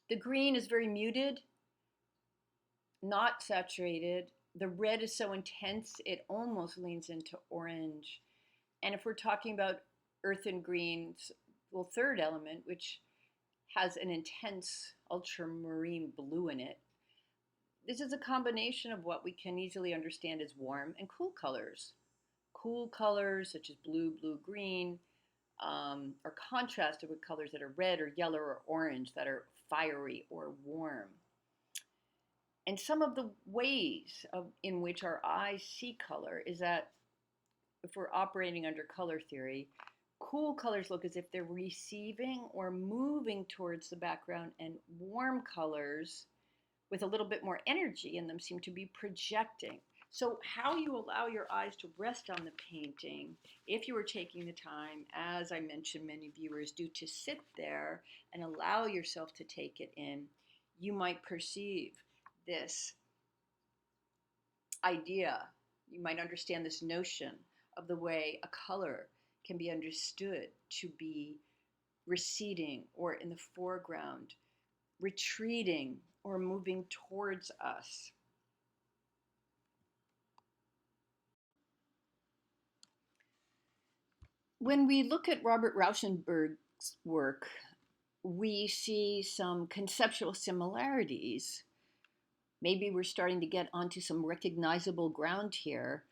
the green is very muted, not saturated. The red is so intense, it almost leans into orange. And if we're talking about Earth and Green's, third element, which has an intense ultramarine blue in it, this is a combination of what we can easily understand as warm and cool colors. Cool colors such as blue, blue, green are contrasted with colors that are red or yellow or orange that are fiery or warm. And some of the ways in which our eyes see color is that if we're operating under color theory, cool colors look as if they're receiving or moving towards the background, and warm colors with a little bit more energy in them seem to be projecting. So how you allow your eyes to rest on the painting, if you were taking the time, as I mentioned many viewers do, to sit there and allow yourself to take it in, you might perceive this idea. You might understand this notion of the way a color can be understood to be receding or in the foreground, retreating or moving towards us. When we look at Robert Rauschenberg's work, we see some conceptual similarities. Maybe we're starting to get onto some recognizable ground here,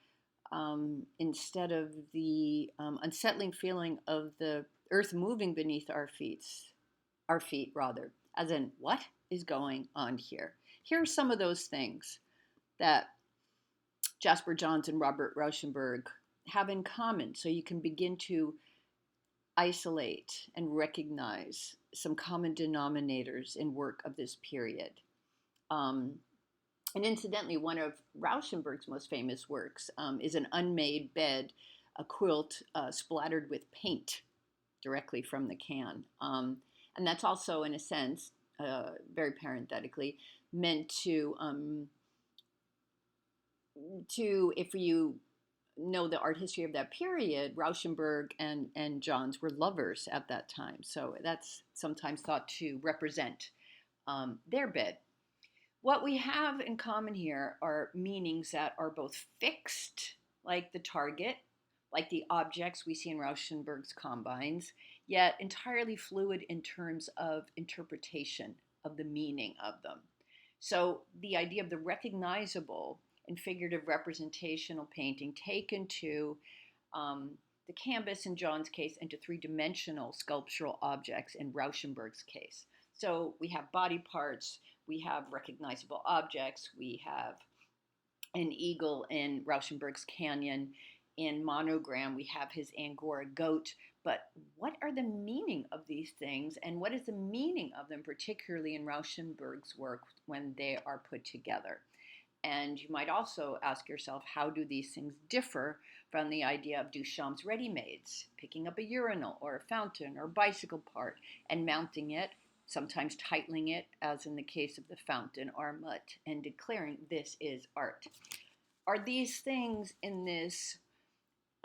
instead of the unsettling feeling of the earth moving beneath our feet rather, as in, what is going on here? Here are some of those things that Jasper Johns and Robert Rauschenberg have in common, so you can begin to isolate and recognize some common denominators in work of this period. And incidentally, one of Rauschenberg's most famous works is an unmade bed, a quilt splattered with paint directly from the can. And that's also, in a sense, very parenthetically, meant to, if you know the art history of that period, Rauschenberg and Johns were lovers at that time. So that's sometimes thought to represent their bed. What we have in common here are meanings that are both fixed, like the target, like the objects we see in Rauschenberg's combines, yet entirely fluid in terms of interpretation of the meaning of them. So the idea of the recognizable and figurative representational painting taken to the canvas in John's case, and to three-dimensional sculptural objects in Rauschenberg's case. So we have body parts, we have recognizable objects, we have an eagle in Rauschenberg's Canyon. In Monogram, we have his Angora goat. But what are the meaning of these things, and what is the meaning of them, particularly in Rauschenberg's work when they are put together? And you might also ask yourself, how do these things differ from the idea of Duchamp's ready-mades, picking up a urinal or a fountain or bicycle part and mounting it, sometimes titling it, as in the case of the fountain Armut, and declaring this is art. Are these things in this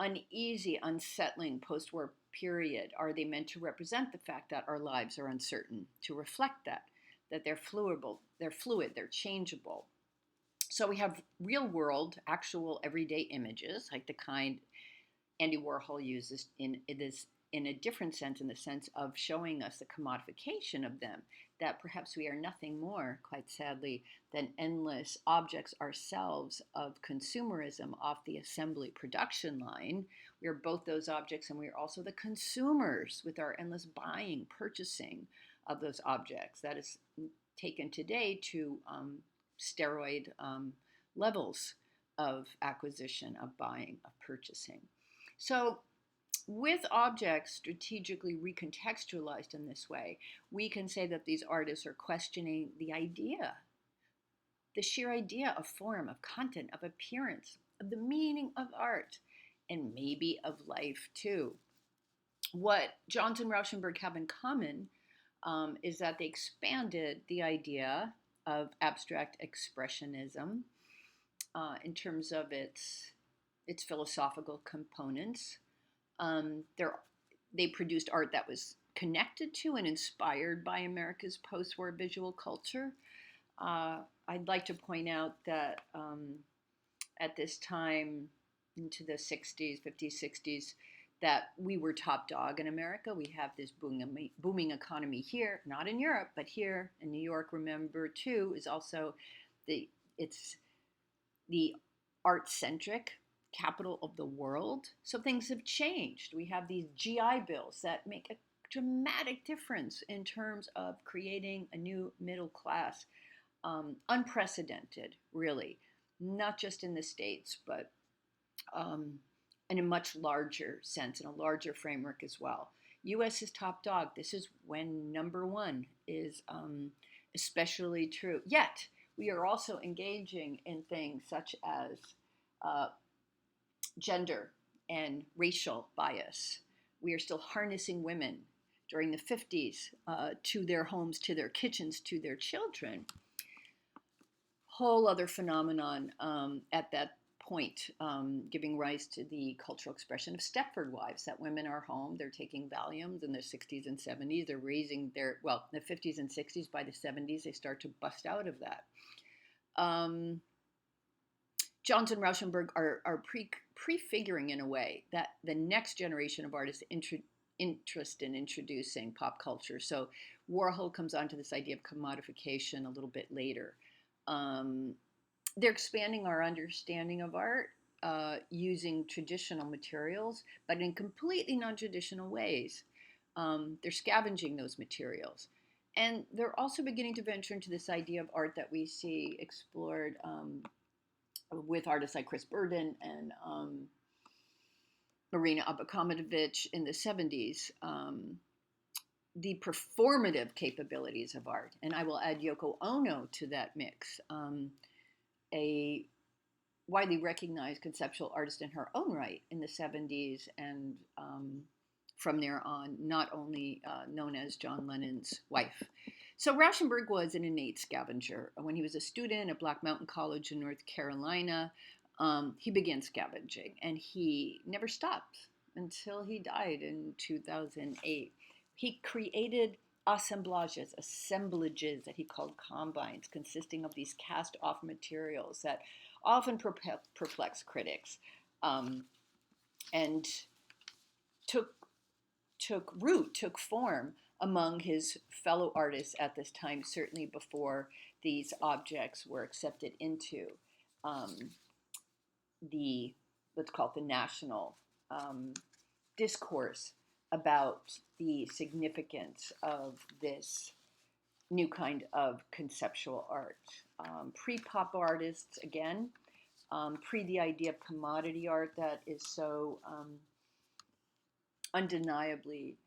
uneasy, unsettling post-war period, are they meant to represent the fact that our lives are uncertain, to reflect that they're fluid, they're changeable? So we have real world, actual everyday images, like the kind Andy Warhol uses in a different sense, in the sense of showing us the commodification of them, that perhaps we are nothing more, quite sadly, than endless objects ourselves of consumerism off the assembly production line. We are both those objects, and we are also the consumers with our endless buying, purchasing of those objects. That is taken today to steroid levels of acquisition, of buying, of purchasing. So with objects strategically recontextualized in this way, we can say that these artists are questioning the idea, the sheer idea of form, of content, of appearance, of the meaning of art, and maybe of life too. What Johns and Rauschenberg have in common is that they expanded the idea of abstract expressionism in terms of its philosophical components. They produced art that was connected to and inspired by America's post-war visual culture. I'd like to point out that at this time, into the 60s, 50s, 60s, that we were top dog in America. We have this booming economy here, not in Europe, but here in New York. Remember, too, is also it's the art-centric capital of the world. So things have changed. We have these GI bills that make a dramatic difference in terms of creating a new middle class, unprecedented, really, not just in the States, but um, in a much larger sense, in a larger framework as well. US is top dog. This is when number one is especially true. Yet, we are also engaging in things such as uh, gender and racial bias. We are still harnessing women during the 50s to their homes, to their kitchens, to their children. Whole other phenomenon at that point, giving rise to the cultural expression of Stepford wives, that women are home, they're taking Valiums in their 60s and 70s, they're raising their, well, in the 50s and 60s, by the 70s, they start to bust out of that. Johns and Rauschenberg are prefiguring in a way that the next generation of artists interest in introducing pop culture. So Warhol comes onto this idea of commodification a little bit later. They're expanding our understanding of art using traditional materials, but in completely non-traditional ways. They're scavenging those materials. And they're also beginning to venture into this idea of art that we see explored with artists like Chris Burden and Marina Abakhamatovich in the 70s, the performative capabilities of art. And I will add Yoko Ono to that mix, a widely recognized conceptual artist in her own right in the 70s, and from there on, not only known as John Lennon's wife. So Rauschenberg was an innate scavenger. When he was a student at Black Mountain College in North Carolina, he began scavenging, and he never stopped until he died in 2008. He created assemblages that he called combines, consisting of these cast-off materials that often perplex critics, and took form among his fellow artists at this time, certainly before these objects were accepted into the, let's call it the national discourse about the significance of this new kind of conceptual art. Pre-pop artists, again, pre the idea of commodity art that is so undeniably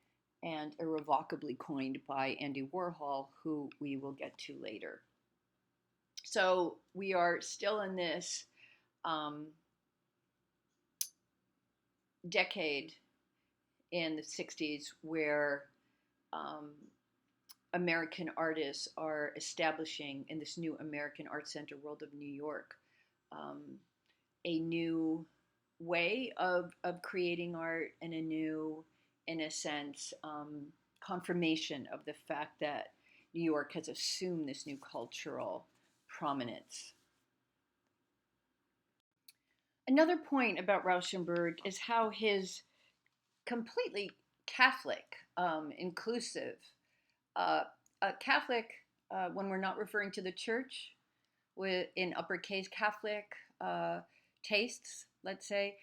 and irrevocably coined by Andy Warhol, who we will get to later. So we are still in this decade in the 60s where American artists are establishing in this new American Art Center World of New York a new way of creating art, and a new, in a sense, confirmation of the fact that New York has assumed this new cultural prominence. Another point about Rauschenberg is how his completely Catholic, inclusive, Catholic, when we're not referring to the church, in uppercase Catholic tastes, let's say,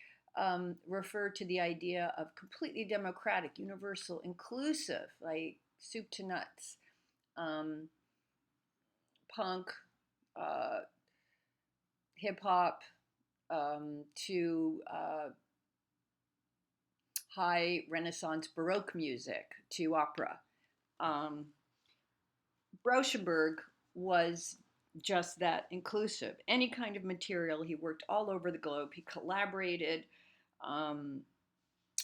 refer to the idea of completely democratic, universal, inclusive, like soup to nuts, punk, hip hop, to high Renaissance Baroque music, to opera. Rauschenberg was just that, inclusive. Any kind of material. He worked all over the globe. He collaborated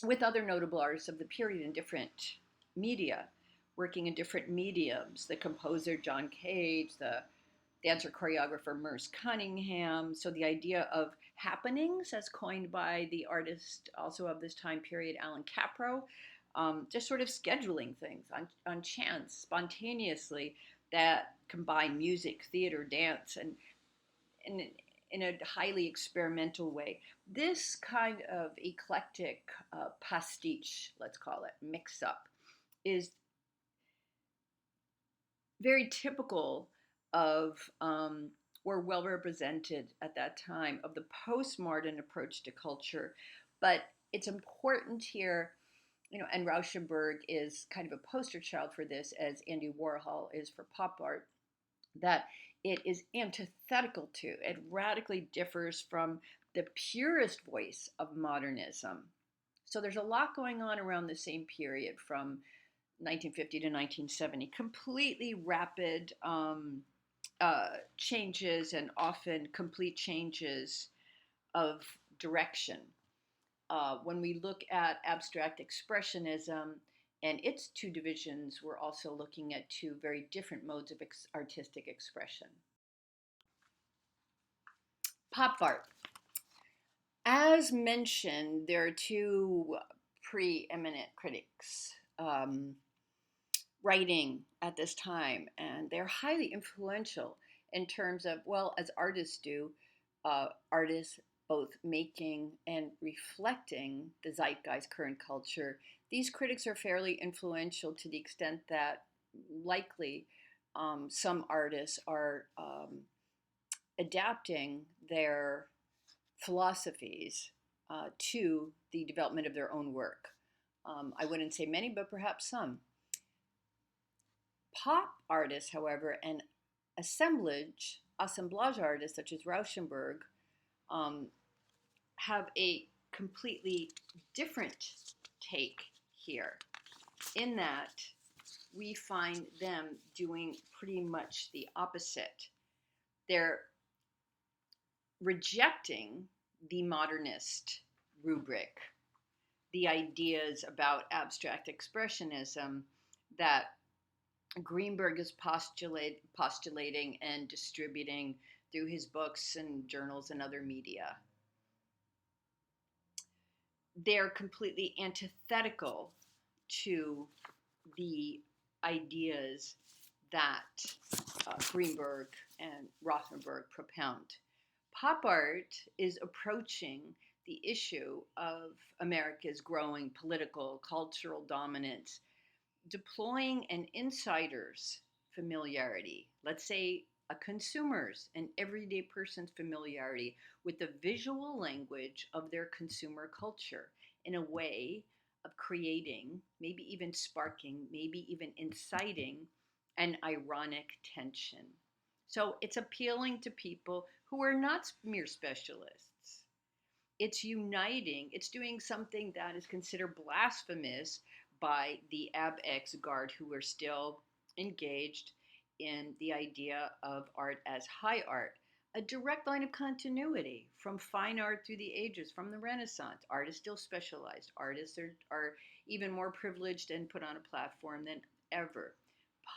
with other notable artists of the period in different media, working in different mediums. The composer John Cage, the dancer choreographer Merce Cunningham. So the idea of happenings, as coined by the artist also of this time period, Alan Capro, just sort of scheduling things on chance, spontaneously, that combine music, theater, dance, and in a highly experimental way. This kind of eclectic pastiche, let's call it, mix-up, is very typical of were well represented at that time of the postmodern approach to culture. But it's important here, and Rauschenberg is kind of a poster child for this, as Andy Warhol is for pop art, that it is antithetical to, it radically differs from the purest voice of modernism. So there's a lot going on around the same period from 1950 to 1970, completely rapid changes and often complete changes of direction. When we look at abstract expressionism and its two divisions, we're also looking at two very different modes of artistic expression. Pop art. As mentioned, there are two preeminent critics writing at this time, and they're highly influential in terms of, well, as artists do, artists both making and reflecting the zeitgeist, current culture. These critics are fairly influential to the extent that likely some artists are adapting their philosophies to the development of their own work. I wouldn't say many, but perhaps some. Pop artists, however, and assemblage artists such as Rauschenberg have a completely different take here, in that we find them doing pretty much the opposite. They're rejecting the modernist rubric, the ideas about abstract expressionism that Greenberg is postulating and distributing through his books and journals and other media. They're completely antithetical to the ideas that Greenberg and Rothenberg propound. Pop art is approaching the issue of America's growing political, cultural dominance, deploying an insider's familiarity, let's say a consumer's, an everyday person's familiarity with the visual language of their consumer culture in a way of creating, maybe even sparking, maybe even inciting an ironic tension. So it's appealing to people who are not mere specialists. It's uniting, it's doing something that is considered blasphemous by the Ab-X guard, who are still engaged in the idea of art as high art. A direct line of continuity from fine art through the ages, from the Renaissance. Art is still specialized. Artists are even more privileged and put on a platform than ever.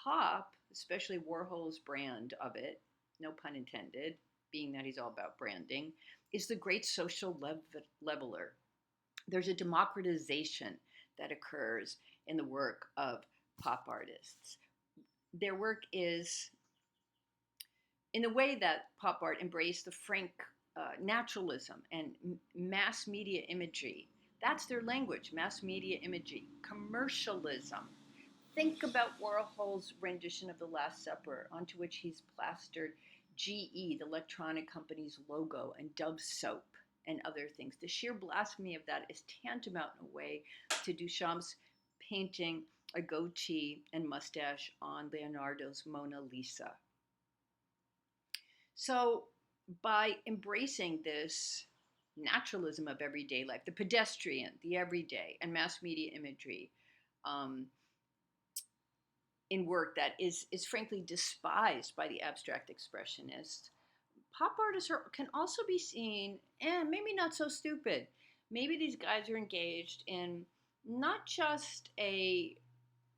Pop, especially Warhol's brand of it, no pun intended, being that he's all about branding, is the great social leveler. There's a democratization that occurs in the work of pop artists. Their work is, in the way that pop art embraced the frank naturalism and mass media imagery. That's their language, mass media imagery, commercialism. Think about Warhol's rendition of The Last Supper, onto which he's plastered GE, the electronic company's logo, and Dove soap and other things. The sheer blasphemy of that is tantamount in a way to Duchamp's painting a goatee and mustache on Leonardo's Mona Lisa. So by embracing this naturalism of everyday life, the pedestrian, the everyday, and mass media imagery, in work that is frankly despised by the abstract expressionists, pop artists can also be seen, and maybe not so stupid. Maybe these guys are engaged in not just a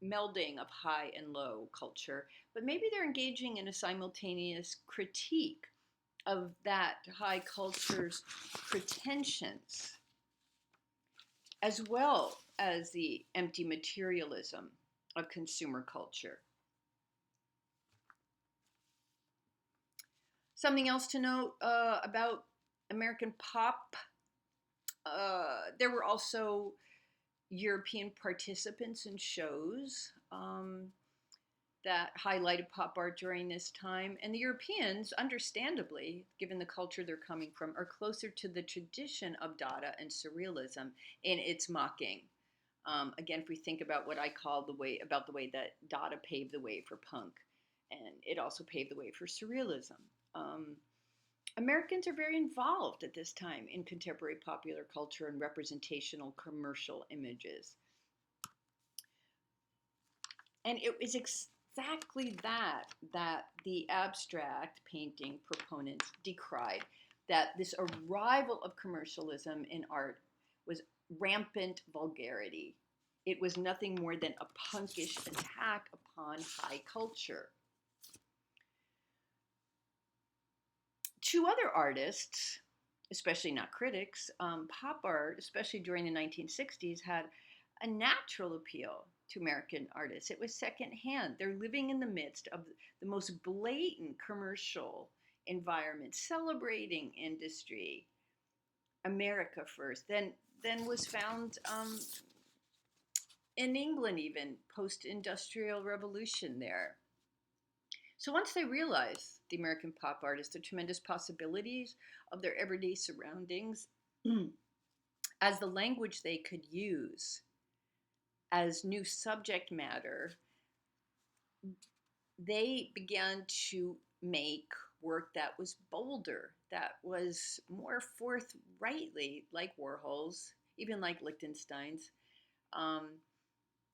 melding of high and low culture, but maybe they're engaging in a simultaneous critique of that high culture's pretensions, as well as the empty materialism of consumer culture. Something else to note about American pop, there were also European participants in shows that highlighted pop art during this time. And the Europeans, understandably, given the culture they're coming from, are closer to the tradition of Dada and Surrealism in its mocking. Again, if we think about what I call the way that Dada paved the way for punk, and it also paved the way for Surrealism. Americans are very involved at this time in contemporary popular culture and representational commercial images. And it was exactly that the abstract painting proponents decried, that this arrival of commercialism in art was rampant vulgarity. It was nothing more than a punkish attack upon high culture. Two other artists, especially not critics, pop art, especially during the 1960s, had a natural appeal to American artists. It was secondhand. They're living in the midst of the most blatant commercial environment, celebrating industry. America first, then was found in England, even post-industrial revolution there. So once they realized, the American pop artists, the tremendous possibilities of their everyday surroundings as the language they could use as new subject matter, they began to make work that was bolder, that was more forthrightly, like Warhol's, even like Lichtenstein's,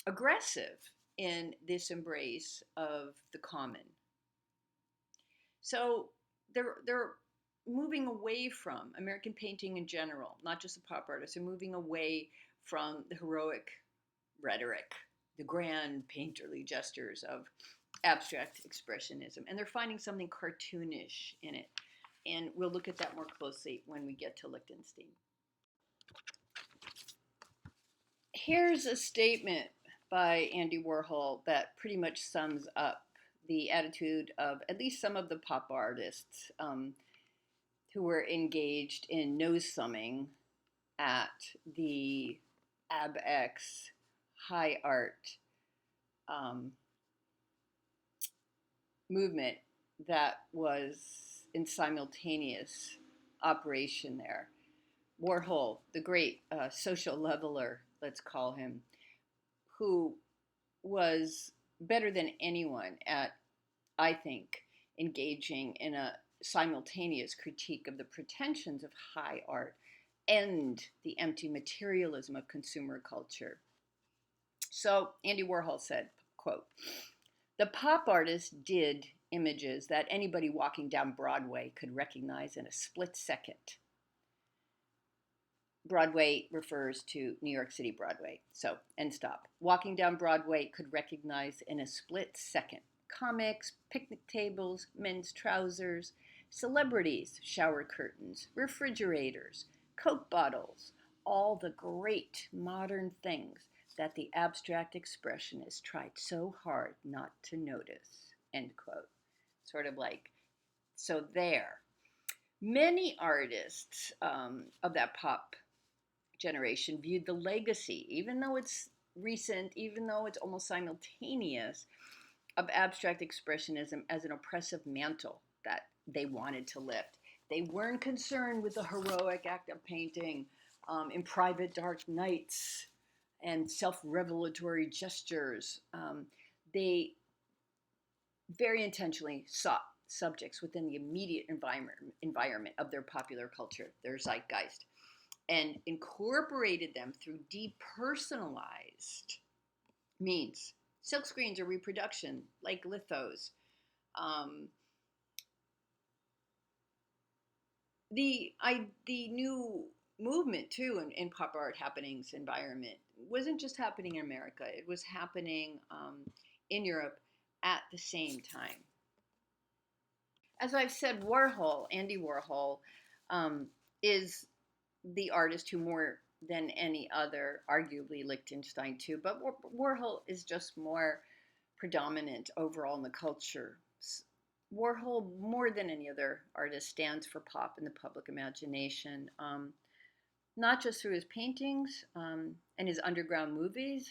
aggressive in this embrace of the common. So they're moving away from American painting in general, not just the pop artists. They're moving away from the heroic rhetoric, the grand painterly gestures of abstract expressionism, and they're finding something cartoonish in it. And we'll look at that more closely when we get to Lichtenstein. Here's a statement by Andy Warhol that pretty much sums up the attitude of at least some of the pop artists who were engaged in nose-thumbing at the AbX high art movement that was in simultaneous operation there. Warhol, the great social leveler, let's call him, who was better than anyone at, I think, engaging in a simultaneous critique of the pretensions of high art and the empty materialism of consumer culture. So Andy Warhol said, quote, "The pop artist did images that anybody walking down Broadway could recognize in a split second." Broadway refers to New York City Broadway. So, end stop. Walking down Broadway could recognize in a split second comics, picnic tables, men's trousers, celebrities, shower curtains, refrigerators, Coke bottles, all the great modern things that the abstract expressionist tried so hard not to notice. End quote. Sort of like, so there. Many artists of that pop generation viewed the legacy, even though it's recent, even though it's almost simultaneous, of abstract expressionism as an oppressive mantle that they wanted to lift. They weren't concerned with the heroic act of painting in private dark nights and self-revelatory gestures. They very intentionally sought subjects within the immediate environment of their popular culture, their zeitgeist, and incorporated them through depersonalized means. Silkscreens or reproduction, like lithos. The new movement, too, in pop art happenings environment wasn't just happening in America. It was happening in Europe at the same time. As I've said, Warhol, Andy Warhol, is the artist who more than any other, arguably Lichtenstein too, but Warhol is just more predominant overall in the culture. Warhol, more than any other artist, stands for pop in the public imagination, not just through his paintings and his underground movies,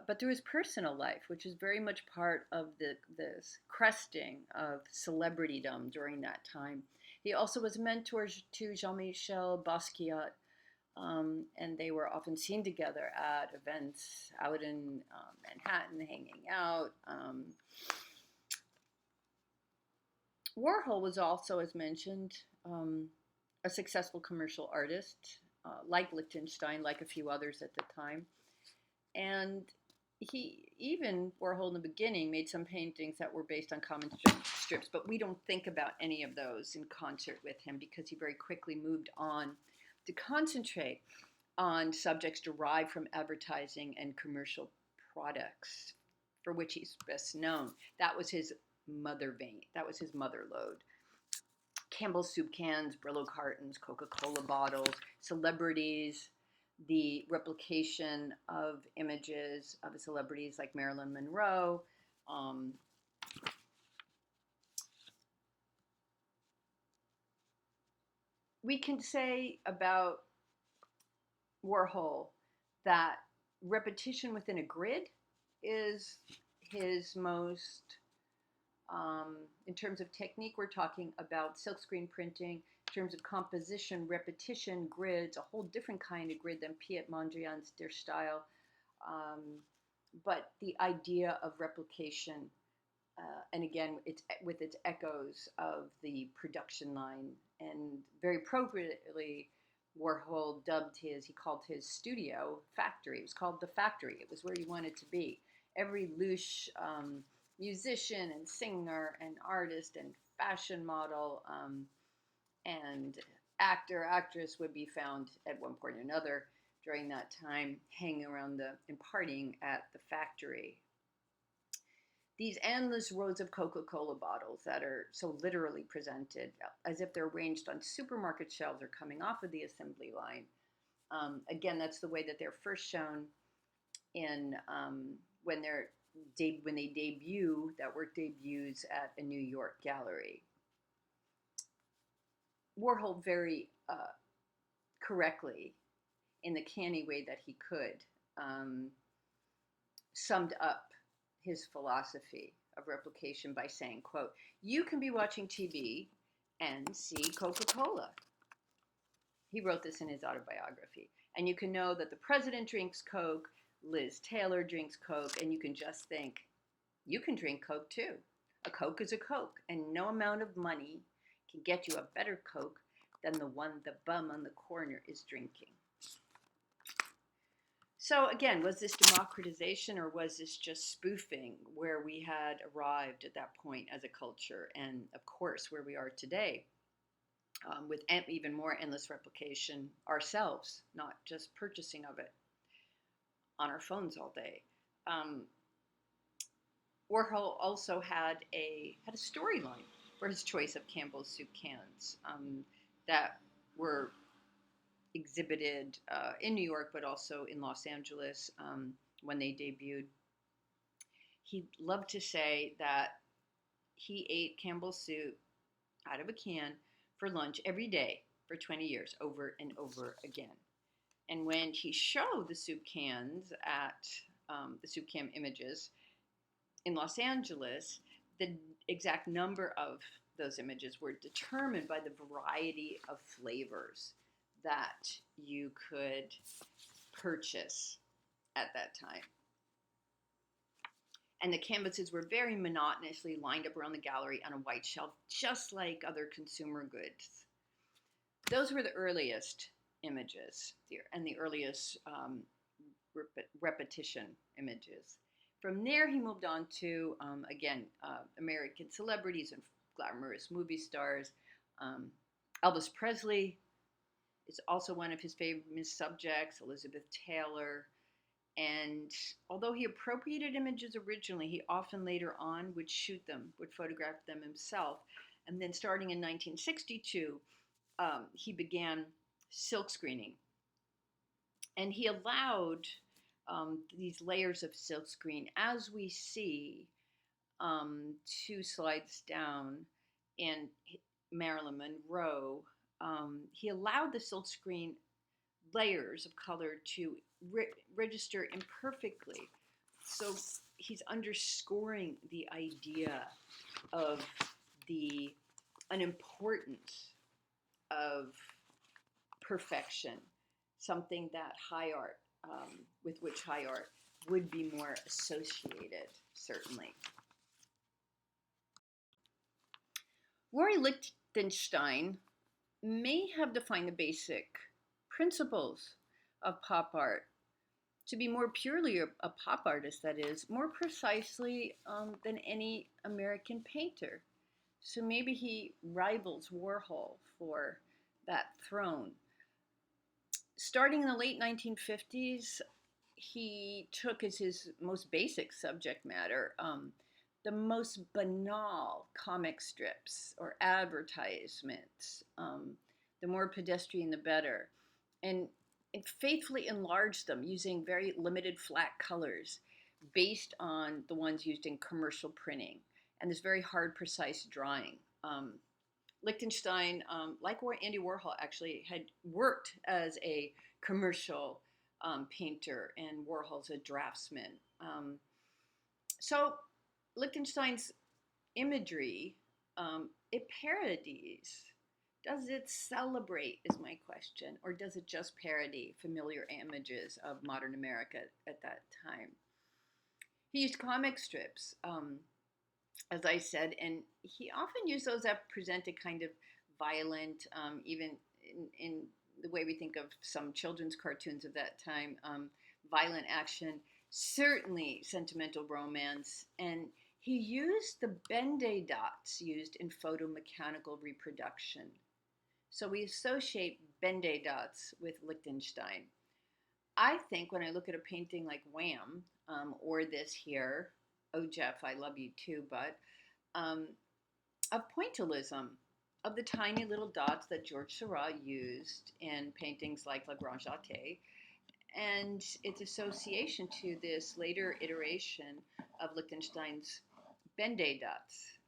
but through his personal life, which is very much part of this cresting of celebritydom during that time. He also was mentor to Jean-Michel Basquiat, and they were often seen together at events out in Manhattan, hanging out. Warhol was also, as mentioned, a successful commercial artist, like Lichtenstein, like a few others at the time. And he even, Warhol in the beginning, made some paintings that were based on comic strips, but we don't think about any of those in concert with him because he very quickly moved on to concentrate on subjects derived from advertising and commercial products, for which he's best known. That was his mother vein. That was his mother lode. Campbell's soup cans, Brillo cartons, Coca-Cola bottles, celebrities, the replication of images of celebrities like Marilyn Monroe. We can say about Warhol that repetition within a grid is his most, in terms of technique, we're talking about silkscreen printing. In terms of composition, repetition, grids, a whole different kind of grid than Piet Mondrian's Der Style. But the idea of replication, and again, it's with its echoes of the production line, and very appropriately, Warhol he called his studio factory. It was called the factory. It was where you wanted to be. Every louche musician and singer and artist and fashion model and actor, actress would be found at one point or another during that time hanging around and partying at the factory. These endless rows of Coca-Cola bottles that are so literally presented as if they're arranged on supermarket shelves or coming off of the assembly line. Again, that's the way that they're first shown in when they debut. That work debuts at a New York gallery. Warhol very correctly, in the canny way that he could, summed up his philosophy of replication by saying, quote, "You can be watching TV and see Coca-Cola." He wrote this in his autobiography. "And you can know that the president drinks Coke, Liz Taylor drinks Coke, and you can just think, you can drink Coke too. A Coke is a Coke, and no amount of money can get you a better Coke than the one the bum on the corner is drinking." So again, was this democratization or was this just spoofing where we had arrived at that point as a culture, and of course where we are today, with even more endless replication ourselves, not just purchasing of it on our phones all day. Warhol also had a storyline for his choice of Campbell's soup cans that were exhibited in New York, but also in Los Angeles when they debuted. He loved to say that he ate Campbell's soup out of a can for lunch every day for 20 years, over and over again. And when he showed the soup cans at the Soup Can Images in Los Angeles, the exact number of those images were determined by the variety of flavors that you could purchase at that time. And the canvases were very monotonously lined up around the gallery on a white shelf, just like other consumer goods. Those were the earliest images and the earliest repetition images. From there, he moved on to, American celebrities and glamorous movie stars. Elvis Presley is also one of his famous subjects, Elizabeth Taylor. And although he appropriated images originally, he often later on would shoot them, would photograph them himself. And then starting in 1962, he began silk screening. And he allowed these layers of silk screen, as we see 2 slides down in Marilyn Monroe. He allowed the silkscreen layers of color to register imperfectly So he's underscoring the idea of the unimportance of perfection, something that high art, with which high art would be more associated, certainly. Rory Lichtenstein may have defined the basic principles of pop art to be more purely a pop artist, that is, more precisely than any American painter. So maybe he rivals Warhol for that throne. Starting in the late 1950s, he took as his most basic subject matter the most banal comic strips or advertisements. The more pedestrian, the better. And it faithfully enlarged them using very limited flat colors based on the ones used in commercial printing and this very hard, precise drawing. Lichtenstein, like Andy Warhol, actually had worked as a commercial painter, and Warhol's a draftsman. So Lichtenstein's imagery, it parodies. Does it celebrate, is my question, or does it just parody familiar images of modern America at that time? He used comic strips, as I said, and he often used those that presented kind of violent, even in the way we think of some children's cartoons of that time, violent action, certainly sentimental romance, and he used the Ben-Day dots used in photomechanical reproduction. So we associate Ben-Day dots with Lichtenstein. I think when I look at a painting like Wham, or this here, Oh Jeff, I Love You Too, but of pointillism, of the tiny little dots that George Seurat used in paintings like La Grande Jatte, and its association to this later iteration of Lichtenstein's Ben-Day dots.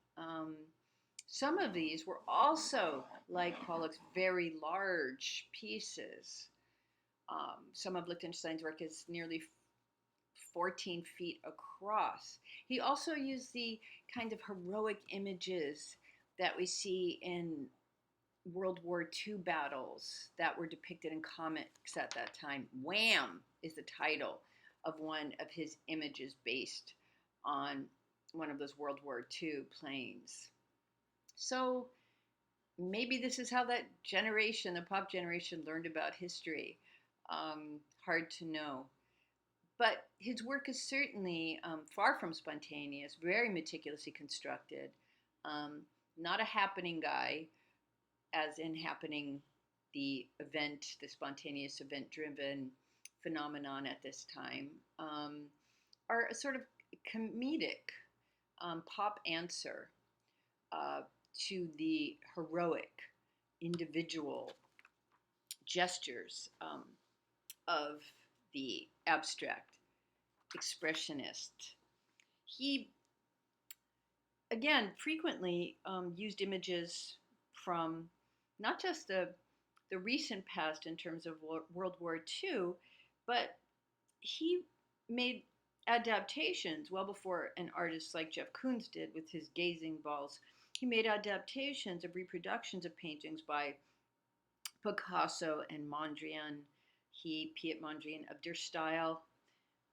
Some of these were also, like Pollock's, very large pieces. Some of Lichtenstein's work is nearly 14 feet across. He also used the kind of heroic images that we see in World War II battles that were depicted in comics at that time. Wham is the title of one of his images based on one of those World War II planes. So maybe this is how that generation, the pop generation, learned about history. Hard to know. But his work is certainly far from spontaneous, very meticulously constructed. Not a happening guy, as in happening the event, the spontaneous event-driven phenomenon at this time, are a sort of comedic pop answer to the heroic individual gestures of the abstract expressionist. He, again, frequently used images from not just the recent past in terms of World War II, but he made adaptations well before an artist like Jeff Koons did with his gazing balls. He made adaptations of reproductions of paintings by Picasso and Mondrian. Piet Mondrian, of Der Style,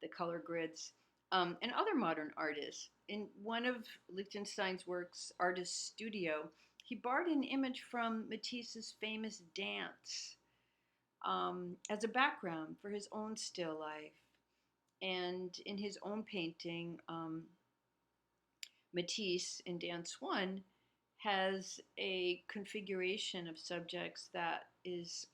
the color grids, and other modern artists. In one of Lichtenstein's works, Artist Studio, he borrowed an image from Matisse's famous dance as a background for his own still life. And in his own painting, Matisse in Dance One has a configuration of subjects that is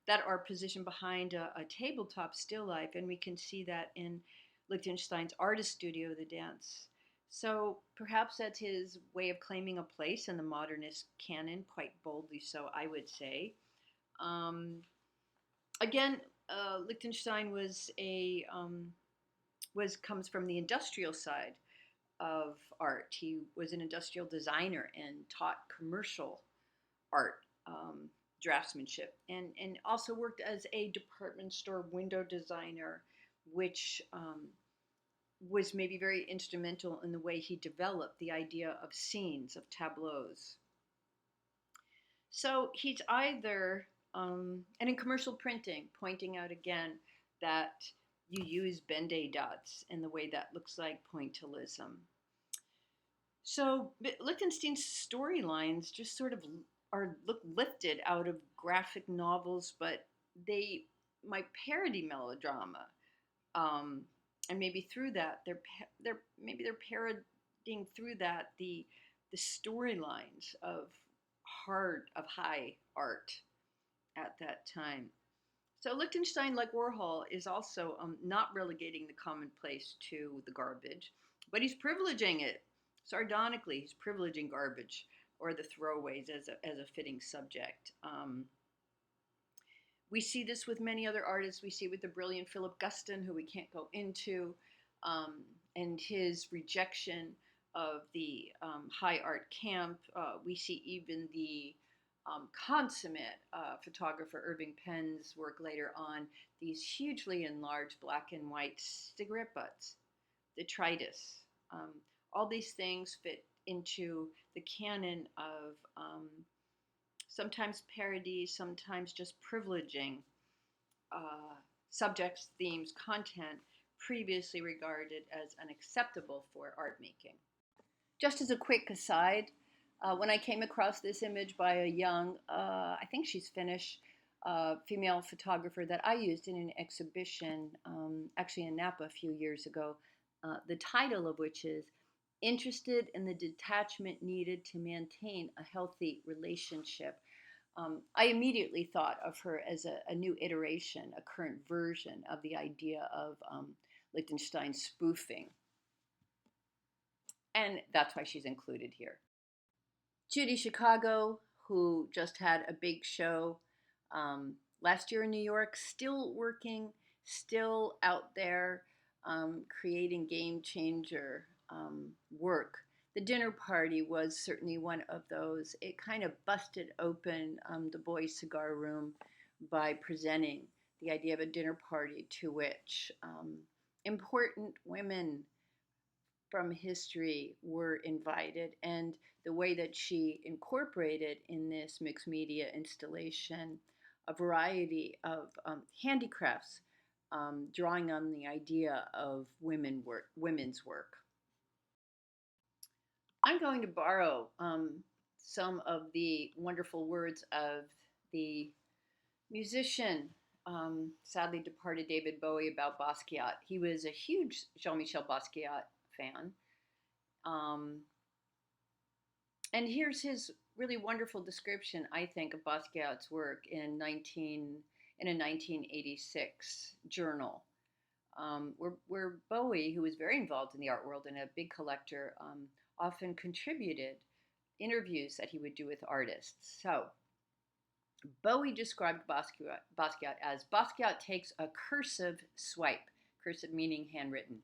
that are positioned behind a tabletop still life, and we can see that in Lichtenstein's Artist Studio, the dance. So perhaps that's his way of claiming a place in the modernist canon, quite boldly so, I would say. Again, Lichtenstein comes from the industrial side of art. He was an industrial designer and taught commercial art, draftsmanship, and also worked as a department store window designer, which was maybe very instrumental in the way he developed the idea of scenes, of tableaus. So he's either, and in commercial printing, pointing out again that you use Ben-Day dots in the way that looks like pointillism. So Lichtenstein's storylines just sort of are look lifted out of graphic novels, but they might parody melodrama, um, and maybe through that they're parodying through that the storylines of high art at that time. So Lichtenstein, like Warhol, is also not relegating the commonplace to the garbage, but he's privileging it. Sardonically, he's privileging garbage or the throwaways as a fitting subject. We see this with many other artists. We see it with the brilliant Philip Guston, who we can't go into, and his rejection of the high art camp. We see even the consummate photographer Irving Penn's work later on, these hugely enlarged black and white cigarette butts, detritus. All these things fit into the canon of sometimes parody, sometimes just privileging subjects, themes, content previously regarded as unacceptable for art making. Just as a quick aside, when I came across this image by a young, I think she's Finnish, female photographer that I used in an exhibition, actually in Napa a few years ago, the title of which is Interested in the Detachment Needed to Maintain a Healthy Relationship. I immediately thought of her as a new iteration, a current version of the idea of Lichtenstein spoofing. And that's why she's included here. Judy Chicago, who just had a big show last year in New York, still working, still out there creating game changer work. The dinner party was certainly one of those. It kind of busted open the boys' cigar room by presenting the idea of a dinner party to which important women from history were invited, and the way that she incorporated in this mixed media installation a variety of handicrafts, drawing on the idea of women's work. I'm going to borrow some of the wonderful words of the musician, sadly departed David Bowie, about Basquiat. He was a huge Jean-Michel Basquiat fan. And here's his really wonderful description, I think, of Basquiat's work in a 1986 journal, where Bowie, who was very involved in the art world and a big collector, often contributed interviews that he would do with artists. So Bowie described Basquiat as Basquiat takes a cursive swipe, cursive meaning handwritten,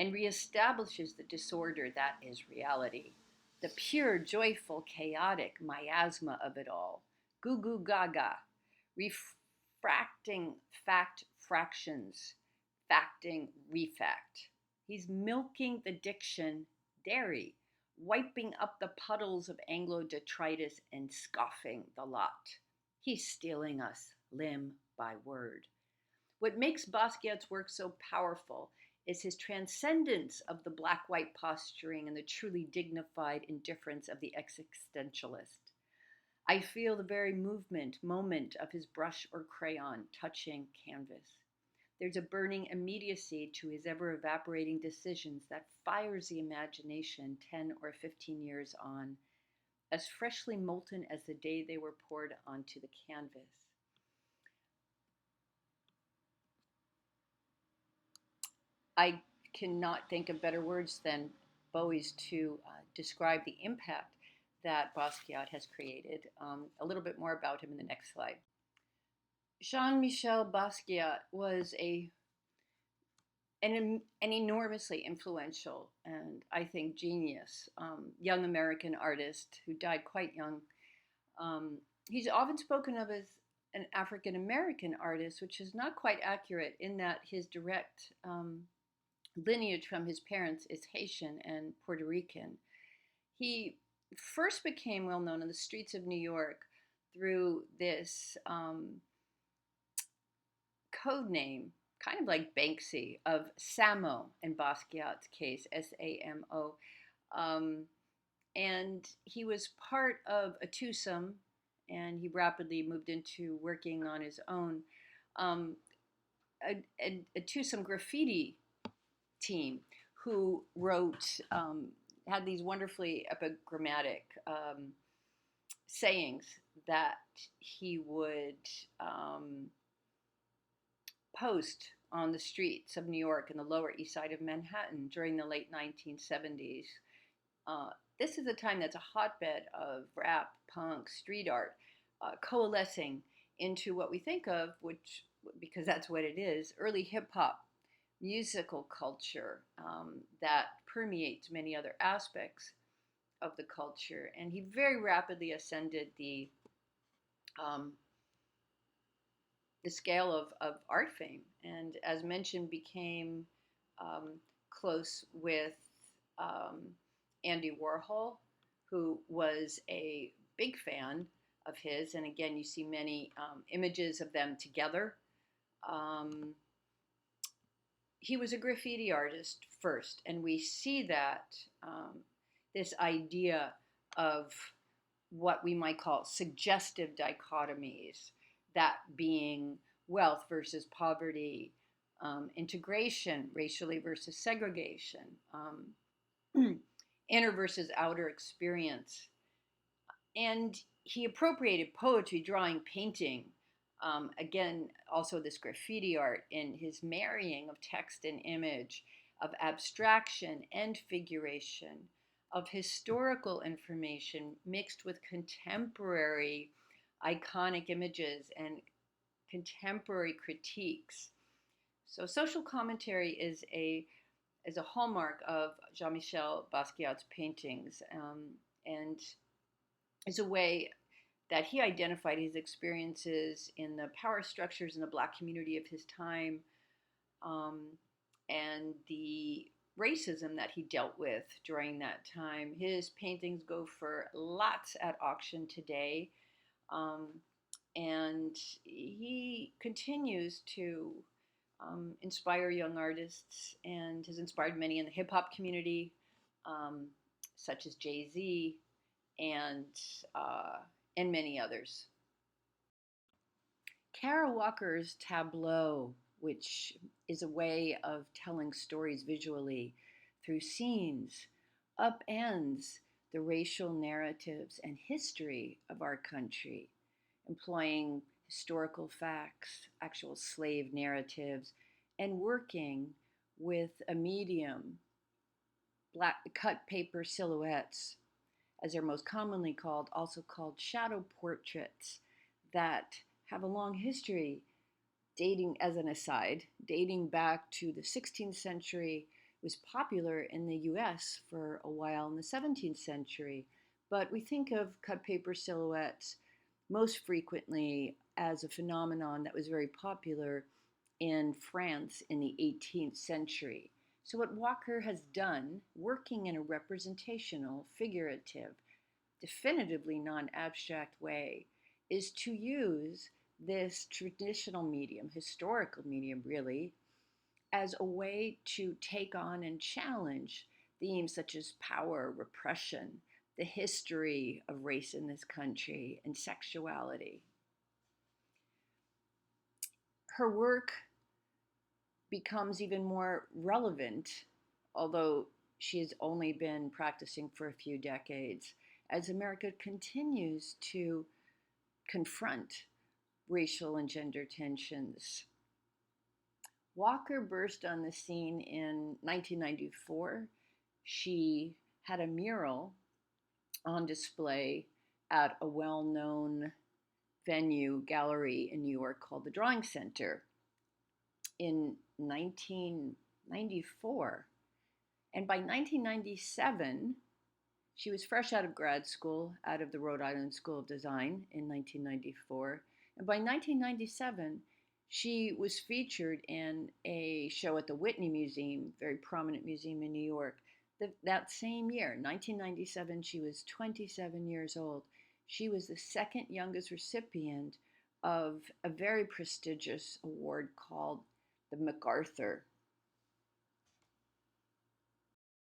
and reestablishes the disorder that is reality. The pure, joyful, chaotic miasma of it all. Goo goo gaga. Refracting fact fractions. Facting refact. He's milking the diction dairy, wiping up the puddles of Anglo detritus and scoffing the lot. He's stealing us limb by word. What makes Basquiat's work so powerful is his transcendence of the black-white posturing and the truly dignified indifference of the existentialist. I feel the very moment of his brush or crayon touching canvas. There's a burning immediacy to his ever-evaporating decisions that fires the imagination 10 or 15 years on, as freshly molten as the day they were poured onto the canvas. I cannot think of better words than Bowie's to describe the impact that Basquiat has created. A little bit more about him in the next slide. Jean-Michel Basquiat was an enormously influential and, I think, genius young American artist who died quite young. He's often spoken of as an African American artist, which is not quite accurate in that his direct lineage from his parents is Haitian and Puerto Rican. He first became well known in the streets of New York through this code name, kind of like Banksy, of Samo in Basquiat's case, Samo. Um, and he was part of a twosome, and he rapidly moved into working on his own. Um, a twosome graffiti team who wrote, had these wonderfully epigrammatic sayings that he would post on the streets of New York and the Lower East Side of Manhattan during the late 1970s. This is a time that's a hotbed of rap, punk, street art, coalescing into what we think of, which, because that's what it is, early hip hop musical culture that permeates many other aspects of the culture. And he very rapidly ascended um, the scale of art fame, and as mentioned, became close with um, Andy Warhol, who was a big fan of his. And again, you see many images of them together. Um, he was a graffiti artist first, and we see that this idea of what we might call suggestive dichotomies, that being wealth versus poverty, integration, racially versus segregation, inner versus outer experience. And he appropriated poetry, drawing, painting, again, also this graffiti art, in his marrying of text and image, of abstraction and figuration, of historical information mixed with contemporary iconic images and contemporary critiques. So social commentary is a hallmark of Jean-Michel Basquiat's paintings, and is a way that he identified his experiences in the power structures in the Black community of his time, um, and the racism that he dealt with during that time. His paintings go for lots at auction today, um, and he continues to inspire young artists and has inspired many in the hip hop community, um, such as Jay-Z and uh, and many others. Kara Walker's tableau, which is a way of telling stories visually through scenes, upends the racial narratives and history of our country, employing historical facts, actual slave narratives, and working with a medium, black cut paper silhouettes, as they're most commonly called, also called shadow portraits, that have a long history, dating, as an aside, dating back to the 16th century. It was popular in the US for a while in the 17th century, but we think of cut paper silhouettes most frequently as a phenomenon that was very popular in France in the 18th century. So, what Walker has done, working in a representational, figurative, definitively non abstract way, is to use this traditional medium, historical medium really, as a way to take on and challenge themes such as power, repression, the history of race in this country, and sexuality. Her work becomes even more relevant, although she has only been practicing for a few decades, as America continues to confront racial and gender tensions. Walker burst on the scene in 1994. She had a mural on display at a well-known venue gallery in New York called the Drawing Center in 1994. And by 1997, she was fresh out of grad school, out of the Rhode Island School of Design in 1994. And by 1997, She was featured in a show at the Whitney Museum, very prominent museum in New York. That same year, 1997, she was 27 years old. She was the second youngest recipient of a very prestigious award called the MacArthur